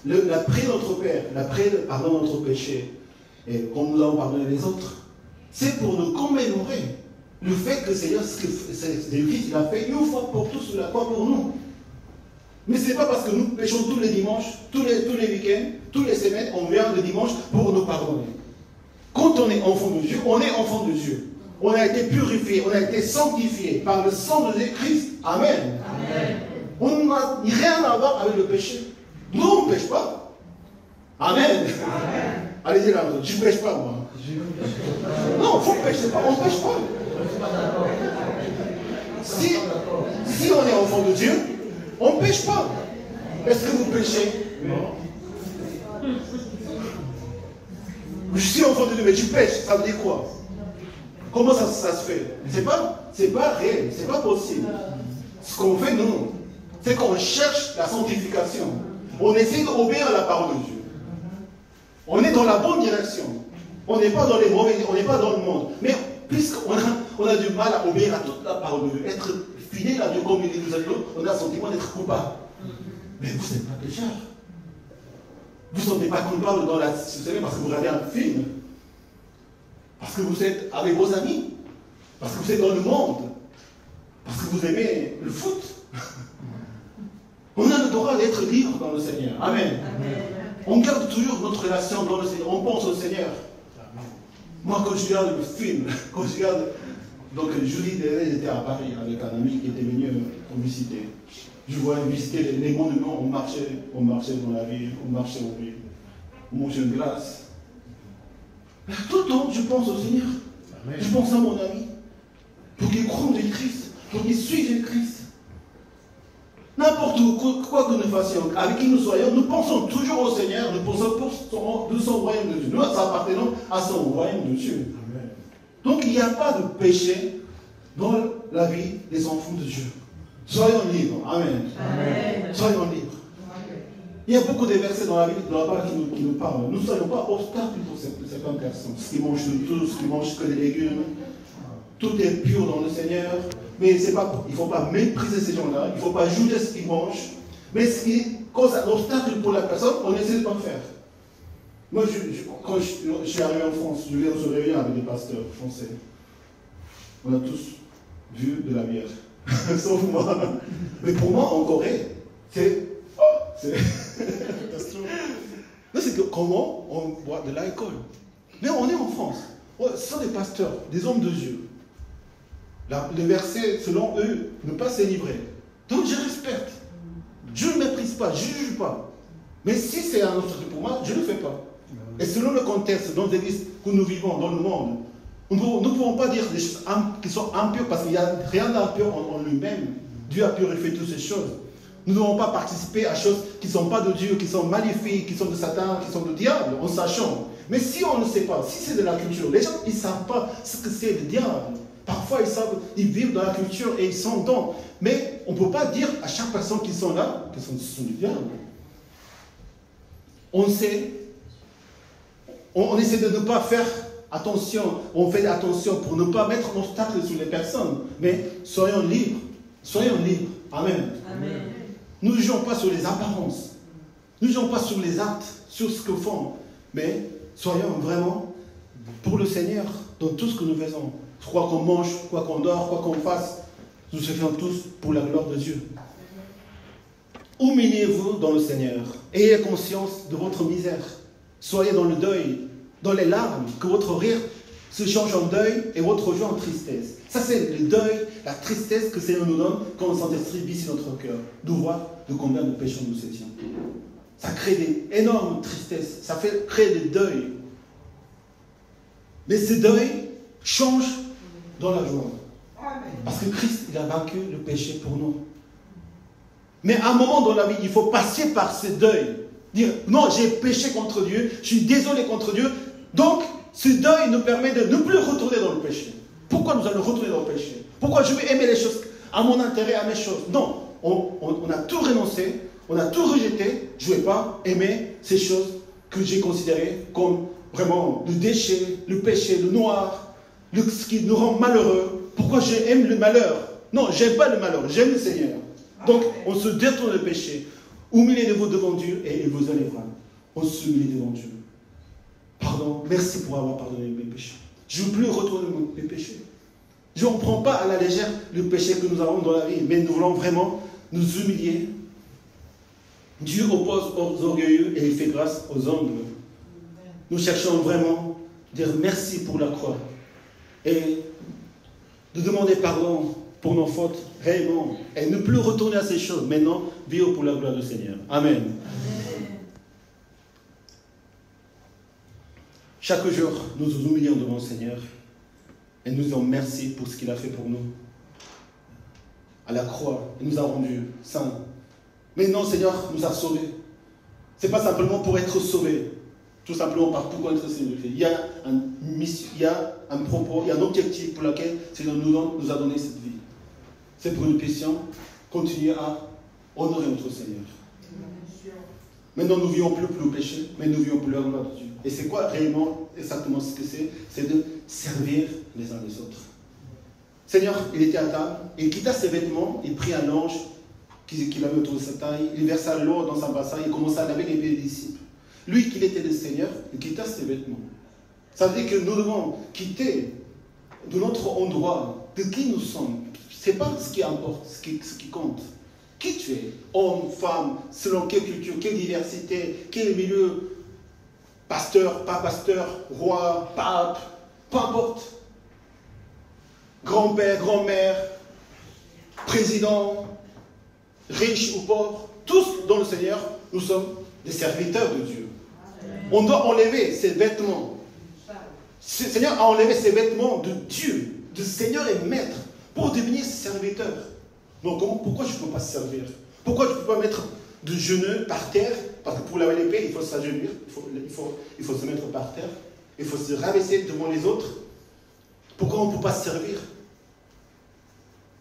la prière de notre Père, la prière pardon notre péché, et comme nous avons pardonné les autres, c'est pour nous commémorer le fait que Seigneur, ce que Jésus-Christ il a fait une fois pour tous sur la croix pour nous. Mais ce n'est pas parce que nous péchons tous les dimanches, tous les week-ends, toutes les semaines, on vient le dimanche pour nous pardonner. Quand on est enfant de Dieu, on est enfant de Dieu. On a été purifié, on a été sanctifié par le sang de Jésus-Christ. Amen. Amen. On n'a rien à voir avec le péché. Nous, on ne pêche pas. Amen. Amen. Allez-y là, je ne pêche pas moi. Non, vous ne pêchez pas, on ne pêche pas. Si on est enfant de Dieu, on ne pêche pas. Est-ce que vous pêchez? Non. Je suis enfant de Dieu, mais tu pêches, ça veut dire quoi? Comment ça se fait? C'est pas réel, c'est pas possible. Ce qu'on fait, nous, c'est qu'on cherche la sanctification. On essaie d'obéir à la parole de Dieu. On est dans la bonne direction. On n'est pas dans les mauvais, on n'est pas dans le monde. Mais puisqu'on a du mal à obéir à toute la parole de Dieu, être fidèle à Dieu comme il nous a dit, on a le sentiment d'être coupable. Mais vous n'êtes pas pécheur. Vous ne sentez pas coupable dans la société parce que vous regardez un film. Parce que vous êtes avec vos amis. Parce que vous êtes dans le monde. Parce que vous aimez le foot. On a le droit d'être libre dans le Seigneur. Amen. Amen. On garde toujours notre relation dans le Seigneur. On pense au Seigneur. Amen. Moi, quand je regarde le film, quand je regarde... Donc, jeudi dernier, j'étais à Paris avec un ami qui était venu me visiter. Je voyais visiter les monuments. On marchait dans la ville, on marchait en ville. On mangeait une glace. Mais tout le temps, je pense au Seigneur. Amen. Je pense à mon ami. Pour qu'il croie en Christ. Pour qu'il suive Christ. N'importe quoi que nous fassions, avec qui nous soyons, nous pensons toujours au Seigneur, nous pensons de son royaume de Dieu. Nous appartenons à son royaume de Dieu. Amen. Donc il n'y a pas de péché dans la vie des enfants de Dieu. Soyons libres. Amen. Amen. Soyons libres. Il y a beaucoup de versets dans la Bible qui nous parlent. Nous ne soyons pas obstacles pour certaines personnes. Ceux qui mangent de tout, ceux qui mangent que des légumes. Tout est pur dans le Seigneur. Mais il ne faut pas mépriser ces gens-là. Il ne faut pas juger ce qu'ils mangent. Mais ce qui cause un obstacle pour la personne, on essaie de ne pas faire. Moi, quand je suis arrivé en France, je viens de se réveiller avec des pasteurs français. On a tous vu de la bière. Sauf moi. Mais pour moi, en Corée, c'est c'est que comment on boit de l'alcool. Mais on est en France. Ce sont des pasteurs, des hommes de Dieu. Le verset, selon eux, ne pas se livrer. Donc je respecte. Je ne méprise pas, je ne juge pas. Mais si c'est un autre truc pour moi, je ne le fais pas. Et selon le contexte dans l'église que nous vivons, dans le monde, nous ne pouvons pas dire des choses qui sont impures, parce qu'il n'y a rien d'impur en lui-même. Dieu a purifié toutes ces choses. Nous ne devons pas participer à choses qui ne sont pas de Dieu, qui sont maléfiques, qui sont de Satan, qui sont de diable, en sachant. Mais si on ne sait pas, si c'est de la culture, les gens, ils ne savent pas ce que c'est le diable. Parfois, ils vivent dans la culture et ils sont dedans. Mais on ne peut pas dire à chaque personne qui sont là que ce sont du diable. On sait, on essaie de ne pas faire attention, on fait attention pour ne pas mettre un obstacle sur les personnes. Mais soyons libres. Soyons libres. Amen. Amen. Nous ne jugeons pas sur les apparences. Nous ne jugeons pas sur les actes, sur ce que font. Mais soyons vraiment pour le Seigneur dans tout ce que nous faisons. Quoi qu'on mange, quoi qu'on dort, quoi qu'on fasse, nous faisons tous pour la gloire de Dieu. Humiliez-vous dans le Seigneur. Ayez conscience de votre misère. Soyez dans le deuil, dans les larmes, que votre rire se change en deuil et votre joie en tristesse. Ça, c'est le deuil, la tristesse que le Seigneur nous donne quand le Saint-Esprit vit sur notre cœur. De voir de combien de péchés nous étions. Ça crée des énormes tristesses. Ça fait créer des deuils. Mais ce deuil change dans la joie. Parce que Christ, il a vaincu le péché pour nous. Mais à un moment dans la vie, il faut passer par ce deuil. Dire, non, j'ai péché contre Dieu, je suis désolé contre Dieu. Donc, ce deuil nous permet de ne plus retourner dans le péché. Pourquoi nous allons retourner dans le péché? Pourquoi je vais aimer les choses à mon intérêt, à mes choses? Non, on a tout renoncé, on a tout rejeté. Je ne vais pas aimer ces choses que j'ai considérées comme vraiment le déchet, le péché, le noir, ce qui nous rend malheureux. Pourquoi j'aime le malheur? Non, je n'aime pas le malheur, j'aime le Seigneur. Donc, on se détourne du péché. Humiliez-vous devant Dieu et il vous enlèvera. On s'humilie devant Dieu. Pardon, merci pour avoir pardonné mes péchés. Je ne veux plus retourner mes péchés. Je ne prends pas à la légère le péché que nous avons dans la vie, mais nous voulons vraiment nous humilier. Dieu oppose aux orgueilleux et il fait grâce aux humbles. Nous cherchons vraiment à dire merci pour la croix et de demander pardon pour nos fautes réellement et ne plus retourner à ces choses. Maintenant, vivre pour la gloire du Seigneur. Amen. Amen. Chaque jour, nous nous humilions devant le Seigneur et nous disons merci pour ce qu'il a fait pour nous. À la croix, il nous a rendus saints. Mais non, le Seigneur nous a sauvés. Ce n'est pas simplement pour être sauvés, tout simplement par pour connaître le Seigneur. Il y a un propos, il y a un objectif pour lequel le Seigneur nous a donné cette vie. C'est pour que nous puissions continuer à honorer notre Seigneur. Maintenant, nous ne vivons plus pour le péché, mais nous vivons pour la gloire de Dieu. Et c'est quoi réellement, exactement ce que c'est? C'est de servir les uns les autres. Seigneur, il était à table, il quitta ses vêtements, il prit un ange qu'il avait autour de sa taille, il versa l'eau dans un bassin, il commença à laver les pieds des disciples. Lui, qu'il était le Seigneur, il quitta ses vêtements. Ça veut dire que nous devons quitter de notre endroit, de qui nous sommes. Ce n'est pas ce qui importe, ce qui compte. Qui tu es? Homme, femme, selon quelle culture, quelle diversité, quel milieu, pasteur, pas pasteur, roi, pape, peu importe. Grand-père, grand-mère, président, riche ou pauvre, tous dans le Seigneur, nous sommes des serviteurs de Dieu. On doit enlever ses vêtements. Le Seigneur a enlevé ses vêtements de Dieu, de Seigneur et Maître, pour devenir serviteur. Donc pourquoi je ne peux pas servir? Pourquoi je ne peux pas mettre de genoux par terre? Parce que pour laver les pieds, il faut s'agenouiller, il faut se mettre par terre, il faut se rabaisser devant les autres. Pourquoi on ne peut pas servir?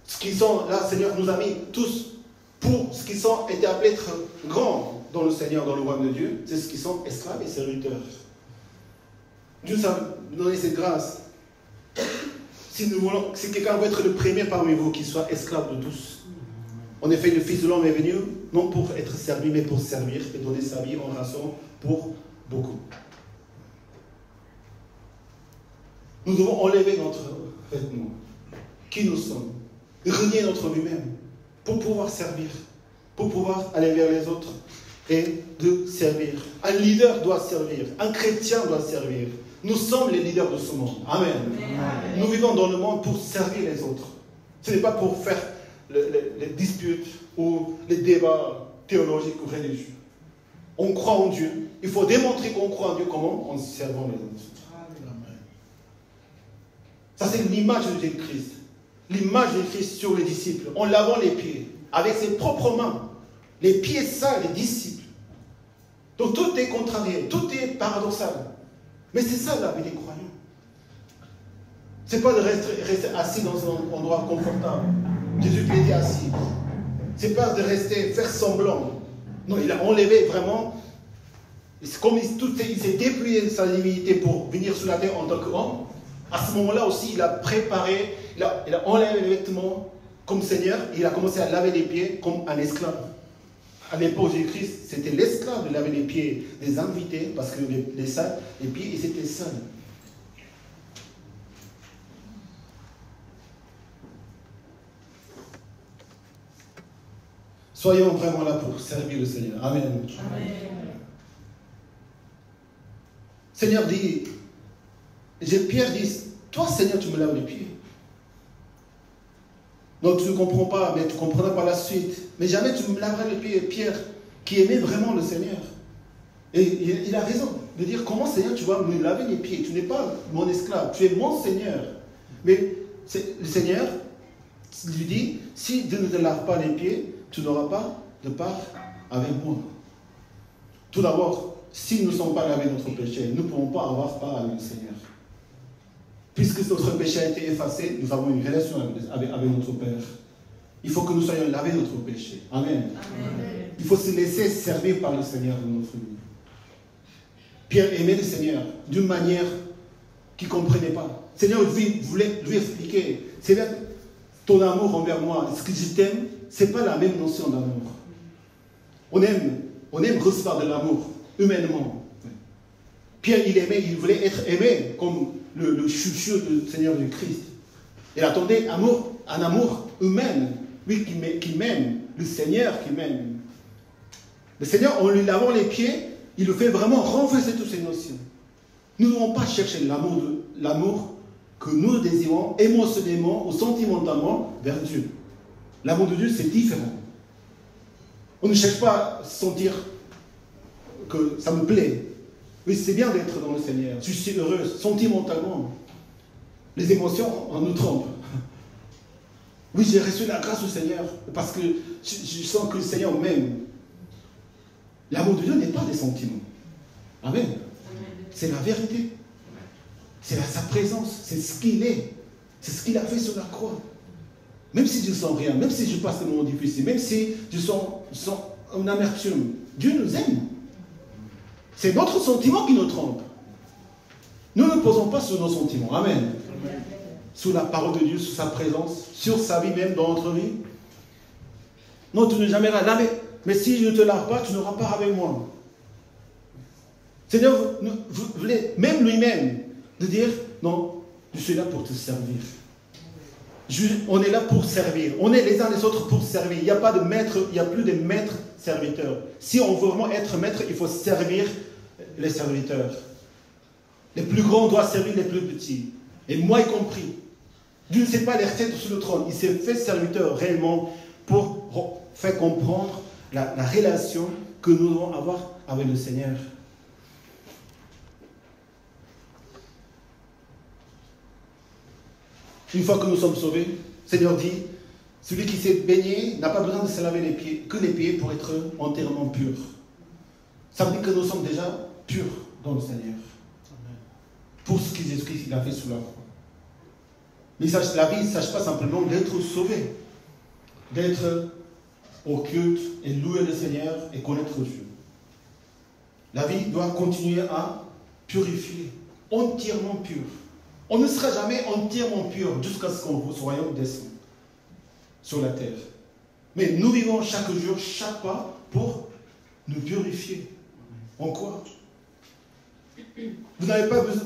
Ce qui sont là, Seigneur nous a mis tous pour ce qui sont été appelés être grands dans le Seigneur, dans le royaume de Dieu, c'est ce qui sont esclaves et serviteurs. Dieu nous a donné cette grâce. Si quelqu'un veut être le premier parmi vous, qu'il soit esclave de tous. En effet, le Fils de l'homme est venu, non pour être servi, mais pour servir et donner sa vie en rançon pour beaucoup. Nous devons enlever notre vêtement, qui nous sommes, renier notre lui-même, pour pouvoir servir, pour pouvoir aller vers les autres et de servir. Un leader doit servir, un chrétien doit servir. Nous sommes les leaders de ce monde. Amen. Amen. Nous vivons dans le monde pour servir les autres. Ce n'est pas pour faire les disputes ou les débats théologiques ou religieux. On croit en Dieu. Il faut démontrer qu'on croit en Dieu comment? En servant les autres. Amen. Ça, c'est l'image de Christ. L'image de Christ sur les disciples, en lavant les pieds, avec ses propres mains. Les pieds sales des disciples. Donc tout est contrarié, tout est paradoxal. Mais c'est ça la vie des croyants. Ce n'est pas de rester assis dans un endroit confortable. Jésus était assis. Ce n'est pas de rester, faire semblant. Non, il a enlevé vraiment. Comme il s'est dépouillé de sa divinité pour venir sur la terre en tant qu'homme, à ce moment-là aussi, il a préparé, il a enlevé les vêtements comme Seigneur, et il a commencé à laver les pieds comme un esclave. À l'époque de Christ, c'était l'esclave de laver les pieds des invités, parce que les pieds, ils étaient sales. Soyons vraiment là pour servir le Seigneur. Amen. Amen. Seigneur dit, Pierre dit, toi Seigneur, tu me laves les pieds. Donc tu ne comprends pas, mais tu comprendras par la suite. Mais jamais tu me laveras les pieds. Pierre, qui aimait vraiment le Seigneur. Et il a raison de dire, comment Seigneur tu vas me laver les pieds? Tu n'es pas mon esclave, tu es mon Seigneur. Mais le Seigneur lui dit, si Dieu ne te lave pas les pieds, tu n'auras pas de part avec moi. Tout d'abord, si nous ne sommes pas lavés de notre péché, nous ne pouvons pas avoir part avec le Seigneur. Puisque notre péché a été effacé, nous avons une relation avec notre Père. Il faut que nous soyons lavés de notre péché. Amen. Amen. Il faut se laisser servir par le Seigneur de notre vie. Pierre aimait le Seigneur d'une manière qu'il ne comprenait pas. Le Seigneur voulait lui expliquer, Seigneur, ton amour envers moi, ce que je t'aime, ce n'est pas la même notion d'amour. On aime recevoir de l'amour, humainement. Pierre, il voulait être aimé comme le chouchou du Seigneur du Christ. Il attendait un amour humain, lui qui m'aime, le Seigneur qui m'aime. Le Seigneur, en lui lavant les pieds, il le fait vraiment renverser toutes ces notions. Nous ne devons pas chercher l'amour que nous désirons émotionnellement ou sentimentalement vers Dieu. L'amour de Dieu, c'est différent. On ne cherche pas à sentir que ça me plaît. Oui, c'est bien d'être dans le Seigneur. Je suis heureuse, sentimentalement. Les émotions en nous trompent. Oui, j'ai reçu la grâce du Seigneur parce que je sens que le Seigneur m'aime. L'amour de Dieu n'est pas des sentiments. Amen. C'est la vérité. C'est sa présence. C'est ce qu'il est. C'est ce qu'il a fait sur la croix. Même si je ne sens rien, même si je passe des moments difficiles, même si je sens une amertume, Dieu nous aime. C'est notre sentiment qui nous trompe. Nous ne posons pas sur nos sentiments. Amen. Sous la parole de Dieu, sous sa présence, sur sa vie même, dans notre vie. Non, tu n'es jamais là. Mais si je ne te lave pas, tu n'auras pas avec moi. Seigneur, vous voulez, même lui-même, de dire, non, je suis là pour te servir. On est là pour servir. On est les uns les autres pour servir. Il n'y a pas de maître, il n'y a plus de maître serviteur. Si on veut vraiment être maître, il faut servir les serviteurs. Les plus grands doivent servir les plus petits. Et moi y compris. Dieu ne s'est pas laissé sur le trône. Il s'est fait serviteur réellement pour faire comprendre la relation que nous devons avoir avec le Seigneur. Une fois que nous sommes sauvés, le Seigneur dit, celui qui s'est baigné n'a pas besoin de se laver les pieds, que les pieds pour être entièrement pur. Ça veut dire que nous sommes déjà purs dans le Seigneur. Pour ce que Jésus-Christ a fait sur la croix. Mais la vie, il ne s'agit pas simplement d'être sauvé, d'être au culte et louer le Seigneur et connaître Dieu. La vie doit continuer à purifier, entièrement pure. On ne sera jamais entièrement pur jusqu'à ce qu'on soyons descendus sur la terre. Mais nous vivons chaque jour, chaque pas pour nous purifier. En quoi? Vous n'avez pas besoin,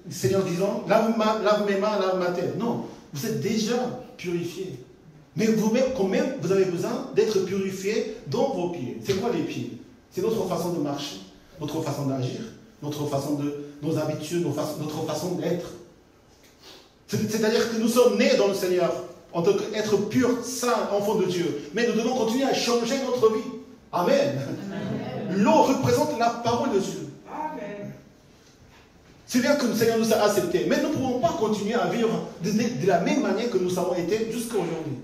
le Seigneur disant, lave mes mains, lave ma tête. Non, vous êtes déjà purifié. Mais vous-même, quand même, vous avez besoin d'être purifié dans vos pieds. C'est quoi les pieds? C'est notre façon de marcher, notre façon d'agir, notre façon de, nos habitudes, notre façon d'être. C'est-à-dire que nous sommes nés dans le Seigneur en tant qu'être pur, saint, enfant de Dieu. Mais nous devons continuer à changer notre vie. Amen. L'eau représente la parole de Dieu. C'est bien que le Seigneur nous a acceptés. Mais nous ne pouvons pas continuer à vivre de la même manière que nous avons été jusqu'à aujourd'hui.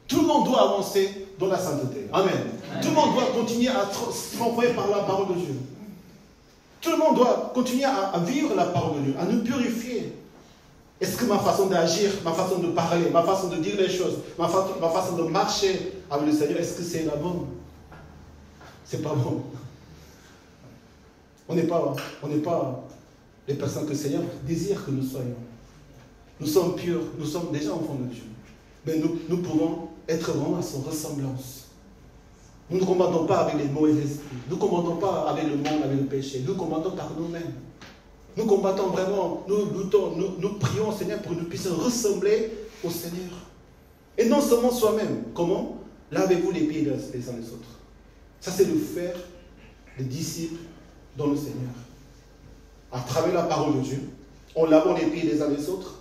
Tout le monde doit avancer dans la sainteté. Amen. Tout le monde doit continuer à se transformer par la parole de Dieu. Tout le monde doit continuer à vivre la parole de Dieu, à nous purifier. Est-ce que ma façon d'agir, ma façon de parler, ma façon de dire les choses, ma façon de marcher avec le Seigneur, est-ce que c'est la bonne? C'est pas bon. On n'est pas les personnes que le Seigneur désire que nous soyons. Nous sommes purs, nous sommes déjà enfants de Dieu. Mais nous pouvons être vraiment à son ressemblance. Nous ne combattons pas avec les mauvais esprits. Nous ne combattons pas avec le monde, avec le péché. Nous combattons par nous-mêmes. Nous combattons vraiment, nous luttons, nous prions au Seigneur pour que nous puissions ressembler au Seigneur. Et non seulement soi-même. Comment? Lavez-vous les pieds les uns les autres. Ça, c'est le faire des disciples dans le Seigneur. À travers la parole de Dieu, en lavant les pieds les uns les autres,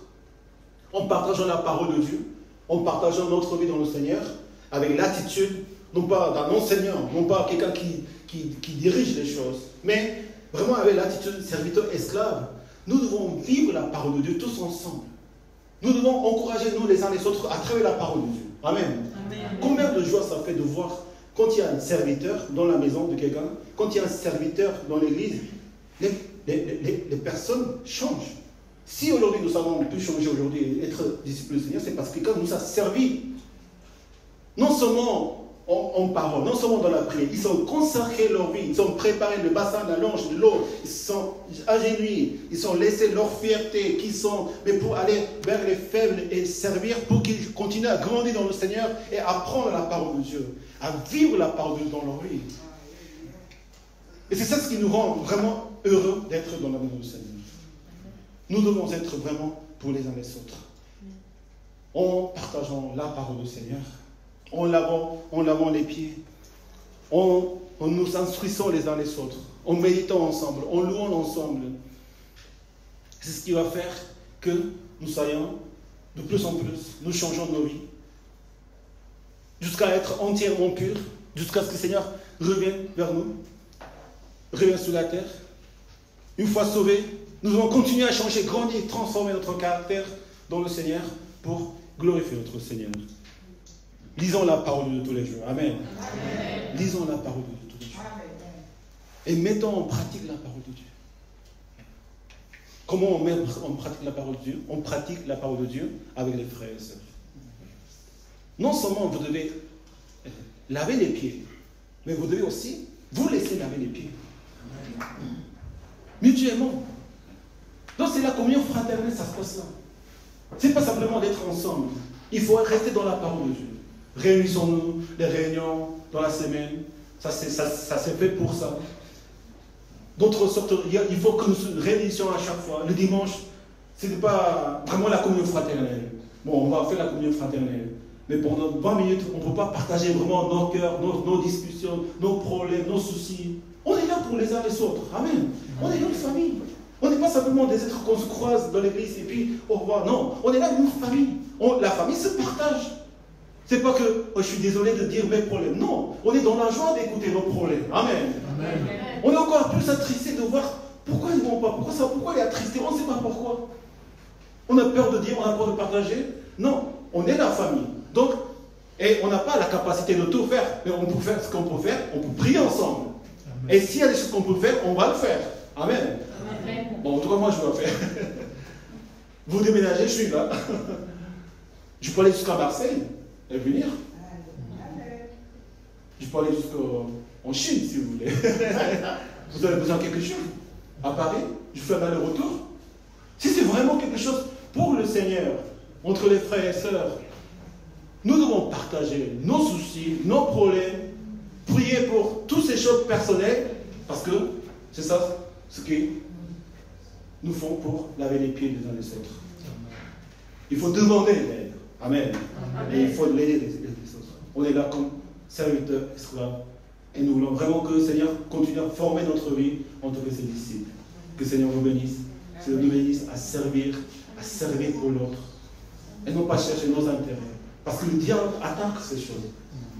en partageant la parole de Dieu, en partageant notre vie dans le Seigneur, avec l'attitude, non pas d'un enseignant, non pas quelqu'un qui dirige les choses, mais vraiment avec l'attitude serviteur-esclave. Nous devons vivre la parole de Dieu tous ensemble. Nous devons encourager nous les uns les autres à travers la parole de Dieu. Amen. Amen. Combien de joie ça fait de voir quand il y a un serviteur dans la maison de quelqu'un, quand il y a un serviteur dans l'église, les personnes changent. Si aujourd'hui nous avons pu changer aujourd'hui et être disciples du Seigneur, c'est parce que quelqu'un nous a servi. Non seulement en parole, non seulement dans la prière, ils ont consacré leur vie, ils ont préparé le bassin, la longe, de l'eau, ils sont agenouillés, ils ont laissé leur fierté, mais pour aller vers les faibles et servir, pour qu'ils continuent à grandir dans le Seigneur et apprendre la parole de Dieu, à vivre la parole de Dieu dans leur vie. Et c'est ça ce qui nous rend vraiment heureux d'être dans la maison du Seigneur. Nous devons être vraiment pour les uns les autres. En partageant la parole du Seigneur, en lavant les pieds, en nous instruisant les uns les autres, en méditant ensemble, en louant ensemble. C'est ce qui va faire que nous soyons de plus en plus, nous changeons nos vies, jusqu'à être entièrement purs, jusqu'à ce que le Seigneur revienne vers nous, revienne sur la terre, Une fois sauvés, nous devons continuer à changer, grandir, transformer notre caractère dans le Seigneur pour glorifier notre Seigneur. Lisons la parole de Dieu tous les jours. Amen. Amen. Lisons la parole de Dieu tous les jours. Amen. Et mettons en pratique la parole de Dieu. Comment on pratique la parole de Dieu? On pratique la parole de Dieu avec les frères et sœurs. Non seulement vous devez laver les pieds, mais vous devez aussi vous laisser laver les pieds. Amen. Mutuellement. Donc c'est la communion fraternelle, ça se passe là. Ce n'est pas simplement d'être ensemble. Il faut rester dans la parole de Dieu. Réunissons-nous, les réunions dans la semaine, ça c'est fait pour ça. D'autres sortes, il faut que nous nous réunissions à chaque fois. Le dimanche, ce n'est pas vraiment la communion fraternelle. Bon, on va faire la communion fraternelle. Mais pendant 20 minutes, on ne peut pas partager vraiment nos cœurs, nos discussions, nos problèmes, nos soucis. On est là pour les uns les autres. Amen. On est une famille. On n'est pas simplement des êtres qu'on se croise dans l'église et puis au revoir. Non, on est là une famille. La famille se partage. C'est pas que je suis désolé de dire mes problèmes. Non, on est dans la joie d'écouter nos problèmes. Amen. Amen. On est encore plus attristé de voir pourquoi ils ne vont pas, pourquoi ils sont attristés. On ne sait pas pourquoi. On a peur de dire, on a peur de partager. Non, on est la famille. Donc, et on n'a pas la capacité de tout faire, mais on peut faire ce qu'on peut faire, on peut prier ensemble. Amen. Et s'il y a des choses qu'on peut faire, on va le faire. Amen. Amen. Bon, en tout cas, moi, je vais le faire. Vous déménagez, je suis là. Je peux aller jusqu'à Marseille et venir. Je peux aller jusqu'en Chine, si vous voulez. Vous avez besoin de quelque chose. À Paris, je fais un aller-retour. Si c'est vraiment quelque chose pour le Seigneur, entre les frères et sœurs, nous devons partager nos soucis, nos problèmes, prier pour toutes ces choses personnelles, parce que c'est ça ce qu'ils nous font pour laver les pieds les uns les autres. Il faut demander l'aide. Amen. Amen. Et il faut l'aider les autres. On est là comme serviteurs, esclaves. Et nous voulons vraiment que le Seigneur continue à former notre vie en tant que ses disciples. Que le Seigneur nous bénisse. Que le Seigneur nous bénisse à servir pour l'autre. Et non pas chercher nos intérêts. Parce que le diable attaque ces choses.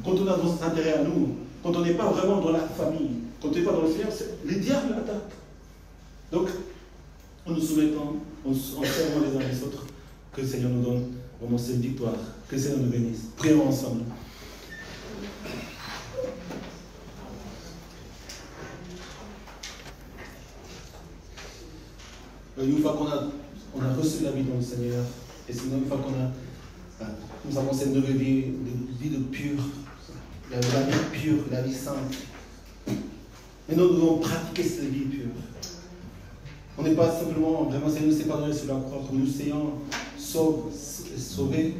Quand on a nos intérêts à nous, quand on n'est pas vraiment dans la famille, quand on n'est pas dans le Seigneur, le diable attaque. Donc, en nous soumettant, en servant les uns les autres, que le Seigneur nous donne vraiment cette victoire. Que le Seigneur nous bénisse. Prions ensemble. Une fois qu'on a reçu la vie dans le Seigneur, et sinon une fois nous avons cette nouvelle vie de pure, la vie pure, la vie sainte. Et nous devons pratiquer cette vie pure. On n'est pas simplement, vraiment, Seigneur ne s'est pas donné sur la croix, que nous soyons sauvés,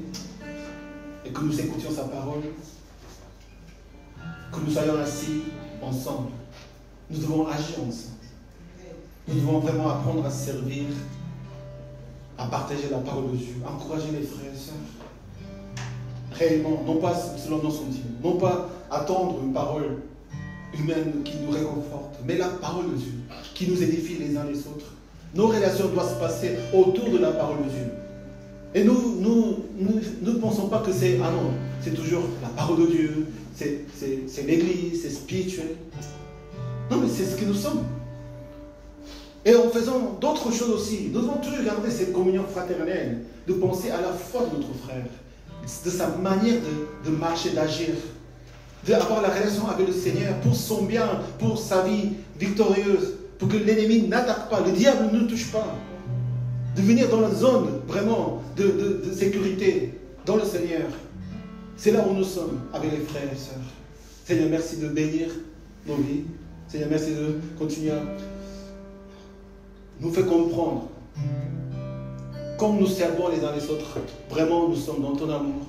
et que nous écoutions sa parole, que nous soyons assis ensemble. Nous devons agir ensemble. Nous devons vraiment apprendre à servir, à partager la parole de Dieu, à encourager les frères et sœurs. Réellement, non pas selon nos sentiments, non pas attendre une parole humaine qui nous réconforte, mais la parole de Dieu, qui nous édifie les uns les autres. Nos relations doivent se passer autour de la parole de Dieu. Et nous ne pensons pas que c'est, ah non, c'est toujours la parole de Dieu, c'est l'église, c'est spirituel. Non, mais c'est ce que nous sommes. Et en faisant d'autres choses aussi, nous devons toujours garder cette communion fraternelle, de penser à la foi de notre frère, de sa manière de marcher, d'agir, d'avoir la relation avec le Seigneur pour son bien, pour sa vie victorieuse, pour que l'ennemi n'attaque pas, le diable ne touche pas. De venir dans la zone vraiment de sécurité dans le Seigneur. C'est là où nous sommes avec les frères et sœurs. Seigneur, merci de bénir nos vies. Seigneur, merci de continuer à nous faire comprendre. Comme nous servons les uns les autres, vraiment nous sommes dans ton amour,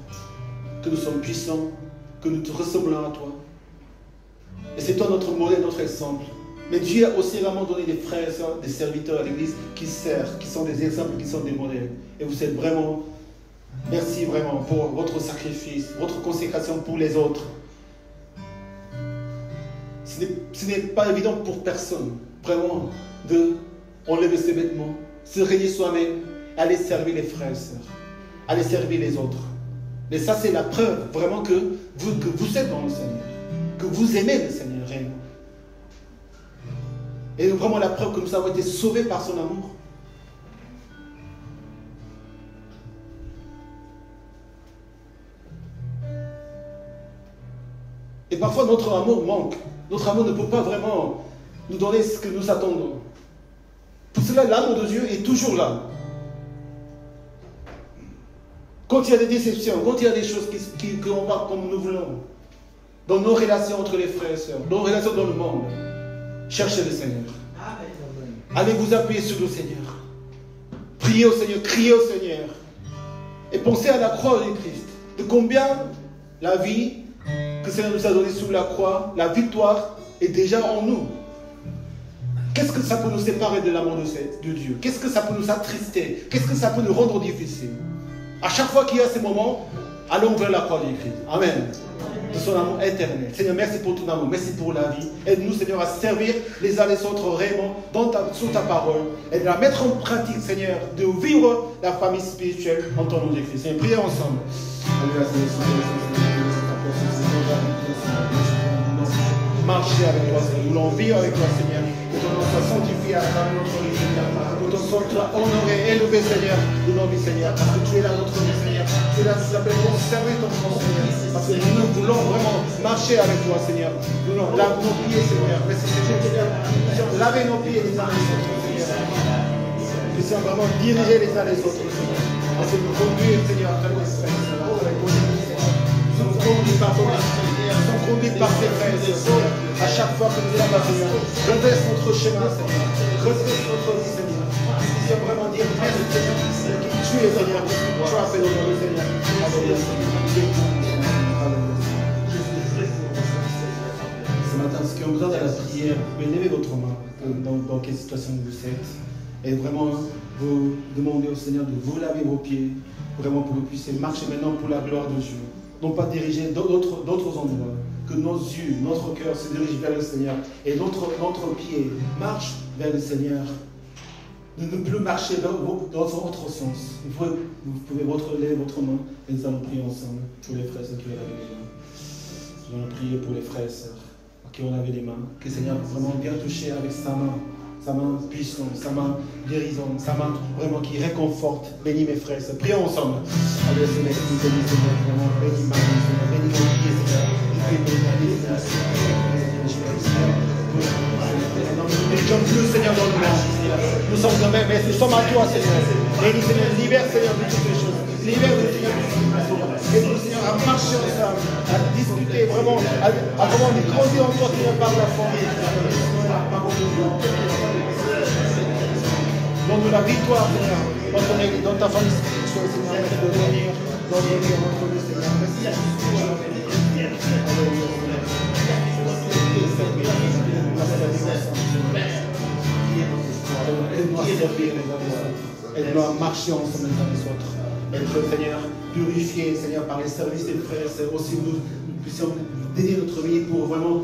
que nous sommes puissants, que nous te ressemblons à toi. Et c'est toi notre modèle, notre exemple. Mais Dieu a aussi vraiment donné des frères et sœurs, des serviteurs à l'église qui servent, qui sont des exemples, qui sont des modèles. Et vous êtes vraiment, merci vraiment pour votre sacrifice, votre consécration pour les autres. Ce n'est pas évident pour personne, vraiment, de enlever ses vêtements, se régner soi-même, aller servir les frères et sœurs, aller servir les autres. Mais ça, c'est la preuve vraiment que vous êtes dans le Seigneur, que vous aimez le Seigneur réellement. Et vraiment la preuve que nous avons été sauvés par son amour. Et parfois notre amour manque. Notre amour ne peut pas vraiment nous donner ce que nous attendons. Pour cela, l'amour de Dieu est toujours là. Quand il y a des déceptions, quand il y a des choses qui vont pas comme nous voulons, dans nos relations entre les frères et sœurs, dans nos relations dans le monde, cherchez le Seigneur. Allez vous appuyer sur le Seigneur. Priez au Seigneur, criez au Seigneur. Et pensez à la croix de Christ. De combien la vie que le Seigneur nous a donnée sous la croix, la victoire est déjà en nous. Qu'est-ce que ça peut nous séparer de l'amour de Dieu? Qu'est-ce que ça peut nous attrister? Qu'est-ce que ça peut nous rendre difficile? À chaque fois qu'il y a ces moments, allons vers la croix de Christ. Amen. De son amour éternel. Seigneur, merci pour ton amour. Merci pour la vie. Aide-nous, Seigneur, à servir les uns les autres réellement sous ta parole. Et à mettre en pratique, Seigneur, de vivre la famille spirituelle en ton nom de Christ. Seigneur, priez ensemble. Alléluia, marcher avec toi, Seigneur. Nous voulons vivre avec toi, Seigneur. Que ton nom soit sanctifié à travers notre vie, Seigneur. Que ton nom soit honoré, élevé, Seigneur, de nos vies, Seigneur. Parce que tu es là, notre vie, Seigneur. Tu es là, nous appelons servir ton nom, Seigneur. Parce que nous voulons vraiment marcher avec toi, Seigneur. Nous voulons laver nos pieds, Seigneur. Merci, Seigneur. Laver nos pieds les uns les autres, Seigneur. Nous puissions vraiment diriger les uns les autres, Seigneur. Parce que nous conduire, Seigneur, à travers l'esprit, Seigneur. Nous sommes conduits par ton esprit. Nous sommes conduits par tes frères, Seigneur. À chaque fois que nous sommes là, Seigneur, redresse notre chemin, Seigneur. Redresse notre vie, Seigneur. Nous sommes vraiment dire merci, Seigneur. Tu es, Seigneur. Tu as fait l'honneur, Seigneur. Alléluia. Ce matin, ceux qui ont besoin de la prière, vous pouvez lever votre main dans quelle situation vous êtes. Et vraiment, vous demandez au Seigneur de vous laver vos pieds, vraiment pour que vous puissiez marcher maintenant pour la gloire de Dieu. Non pas diriger d'autres endroits. Que nos yeux, notre cœur se dirigent vers le Seigneur. Et notre pied marche vers le Seigneur. Ne plus marcher dans votre sens. Vous pouvez lever votre main et nous allons prier ensemble pour les frères et sœurs qui ont lavé les mains. Nous allons prier pour les frères et sœurs qui ont lavé les mains. Que le Seigneur vraiment vienne toucher avec sa main puissante, sa main guérisante, sa main vraiment qui réconforte. Bénis mes frères et sœurs. Prions ensemble. Allez, Seigneur, bénis Seigneur, vraiment bénis ma vie, Seigneur, bénis mon pied, Seigneur. Nous ne sommes plus, Seigneur, dans le monde. Nous sommes quand même, mais nous sommes à toi, Seigneur. Bénis, Seigneur, libère, Seigneur, de toutes les choses. Libère, Seigneur, de toutes les choses. Aide-nous, Seigneur, à marcher ensemble, à discuter, vraiment, à vraiment grandir en toi, Seigneur, par la foi. Donne-nous la victoire, Seigneur, dans ta famille spirituelle, Seigneur, de venir entre nous, Seigneur. Merci. Aide-nous à servir les uns les autres. Aide-nous à marcher ensemble les uns les autres. Être, Seigneur, purifié, Seigneur, par les services des frères et sœurs. Aussi, nous puissions dédier notre vie pour vraiment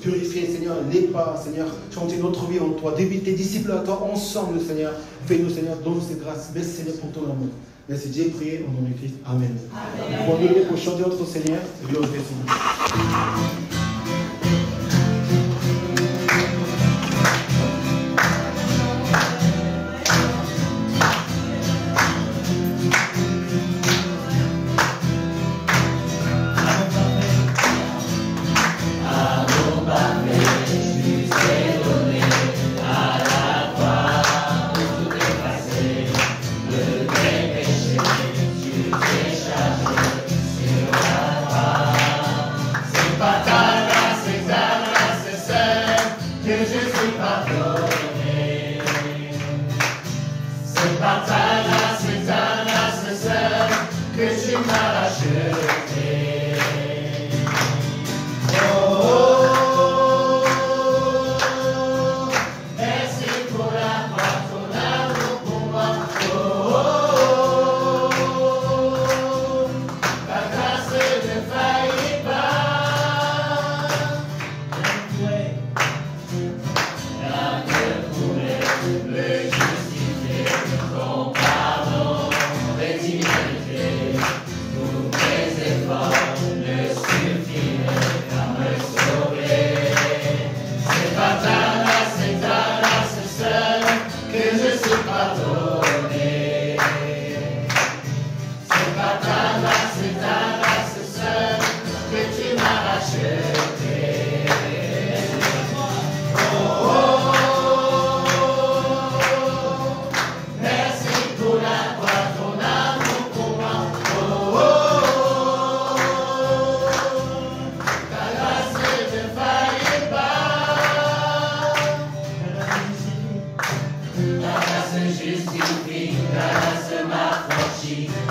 purifier, Seigneur, les pas, Seigneur, chanter notre vie en toi, débuter tes disciples à toi ensemble, Seigneur. Fais-nous, Seigneur, donne-nous ces grâces. Merci, Seigneur, pour ton amour. Merci, j'ai prié au nom de Christ. Amen. Pour nous lever pour chanter notre Seigneur, glorifier Seigneur. Batalha.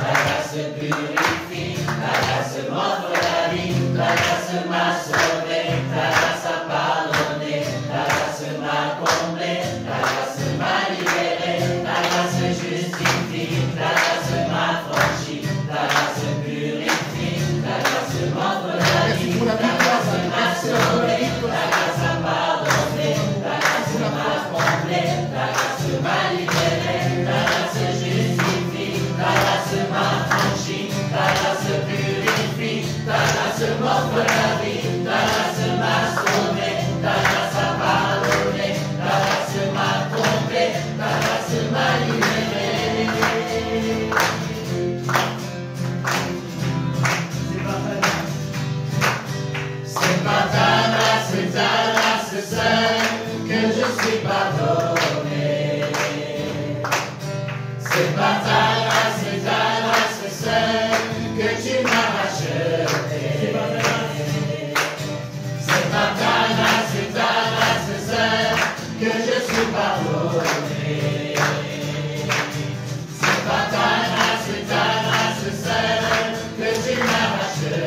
ta grâce purifie, ta grâce m'offre la vie, ta grâce m'a sauvé, ta grâce a pardonné, ta grâce m'a comblé, ta grâce m'a libéré, ta grâce justifie, ta grâce m'a franchi, ta grâce purifie, ta grâce m'offre la vie, ta grâce m'a sauvé, ta grâce a pardonné, ta grâce m'a comblé, ta grâce m'a libéré, ta grâce justifie, ta grâce m'a franchi, ta grâce purifie, ta grâce m'offre la vie, ta grâce m'a sauvé, ta grâce a pardonné, ta grâce m'a comblé, ta grâce m'a libéré. C'est pas ta grâce seule que je suis pardonné. C'est pas ta grâce seule que tu m'as racheté. C'est pas ta grâce seule que je suis pardonné. C'est pas ta grâce seule que tu m'as racheté.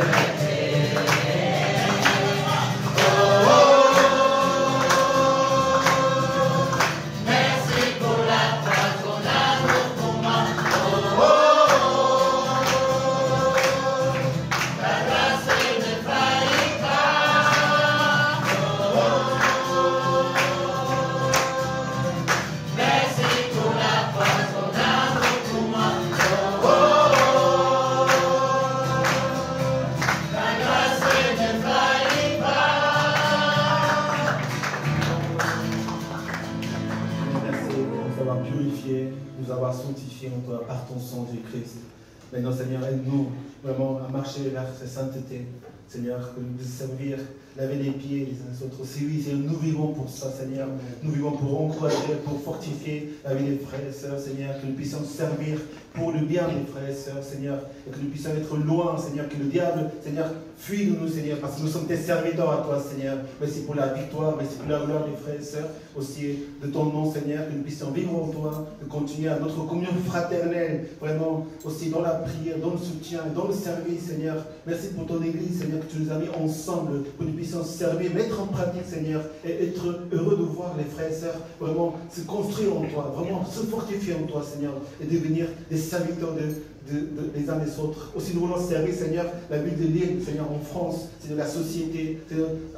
Merci pour la foi, ton amour pour moi. Ta grâce ne faillit pas. Merci pour la foi, ton amour pour moi. Ta grâce ne faillit pas. Merci de nous avoir purifiés, de nous avoir sanctifiés en toi par ton sang du Christ. Maintenant, Seigneur, aide-nous vraiment à marcher vers cette sainteté. Seigneur, que nous puissions servir, laver les pieds les uns les autres aussi. Oui, Seigneur, nous vivons pour ça, Seigneur. Nous vivons pour encourager, pour fortifier la vie des frères et sœurs, Seigneur. Que nous puissions servir pour le bien des frères et sœurs, Seigneur. Et que nous puissions être loin, Seigneur. Que le diable, Seigneur, fuit de nous, Seigneur. Parce que nous sommes tes serviteurs à toi, Seigneur. Merci pour la victoire, merci pour la gloire des frères et sœurs. Aussi de ton nom, Seigneur. Que nous puissions vivre en toi, de continuer à notre communion fraternelle. Vraiment, aussi dans la prière, dans le soutien, dans le service, Seigneur. Merci pour ton Église, Seigneur, que tu nous as mis ensemble. Que nous puissions servir, mettre en pratique, Seigneur. Et être heureux de voir les frères et sœurs vraiment se construire en toi. Vraiment se fortifier en toi, Seigneur. Et devenir des serviteurs les uns des autres. Aussi, nous voulons servir, Seigneur, la ville de l'île, Seigneur, en France, c'est de la société.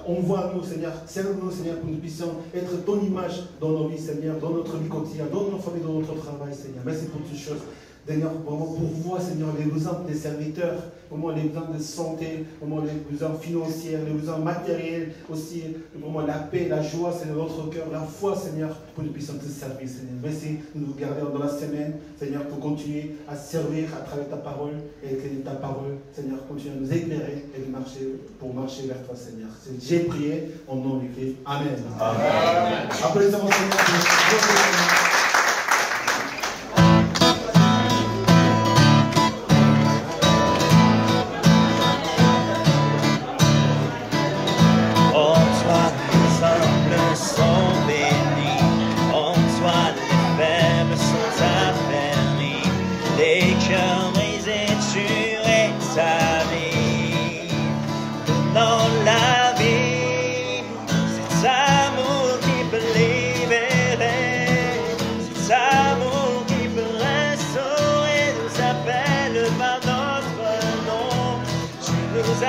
Envoie-nous, Seigneur, serve-nous, Seigneur, pour que nous puissions être ton image dans nos vies, Seigneur, dans notre vie quotidienne, dans nos familles, dans notre travail, Seigneur. Merci pour toutes choses. Seigneur, vraiment pour voir, Seigneur, les besoins des serviteurs, vraiment les besoins de santé, vraiment les besoins financiers, les besoins matériels, aussi vraiment la paix, la joie, Seigneur, dans notre cœur, la foi, Seigneur, pour que nous puissions te servir, Seigneur. Merci de nous garder dans la semaine, Seigneur, pour continuer à servir à travers ta parole, et que ta parole, Seigneur, continue à nous éclairer et de marcher, pour marcher vers toi, Seigneur. J'ai prié au nom du Christ. Amen. Amen. Applaudissons au Seigneur. Nous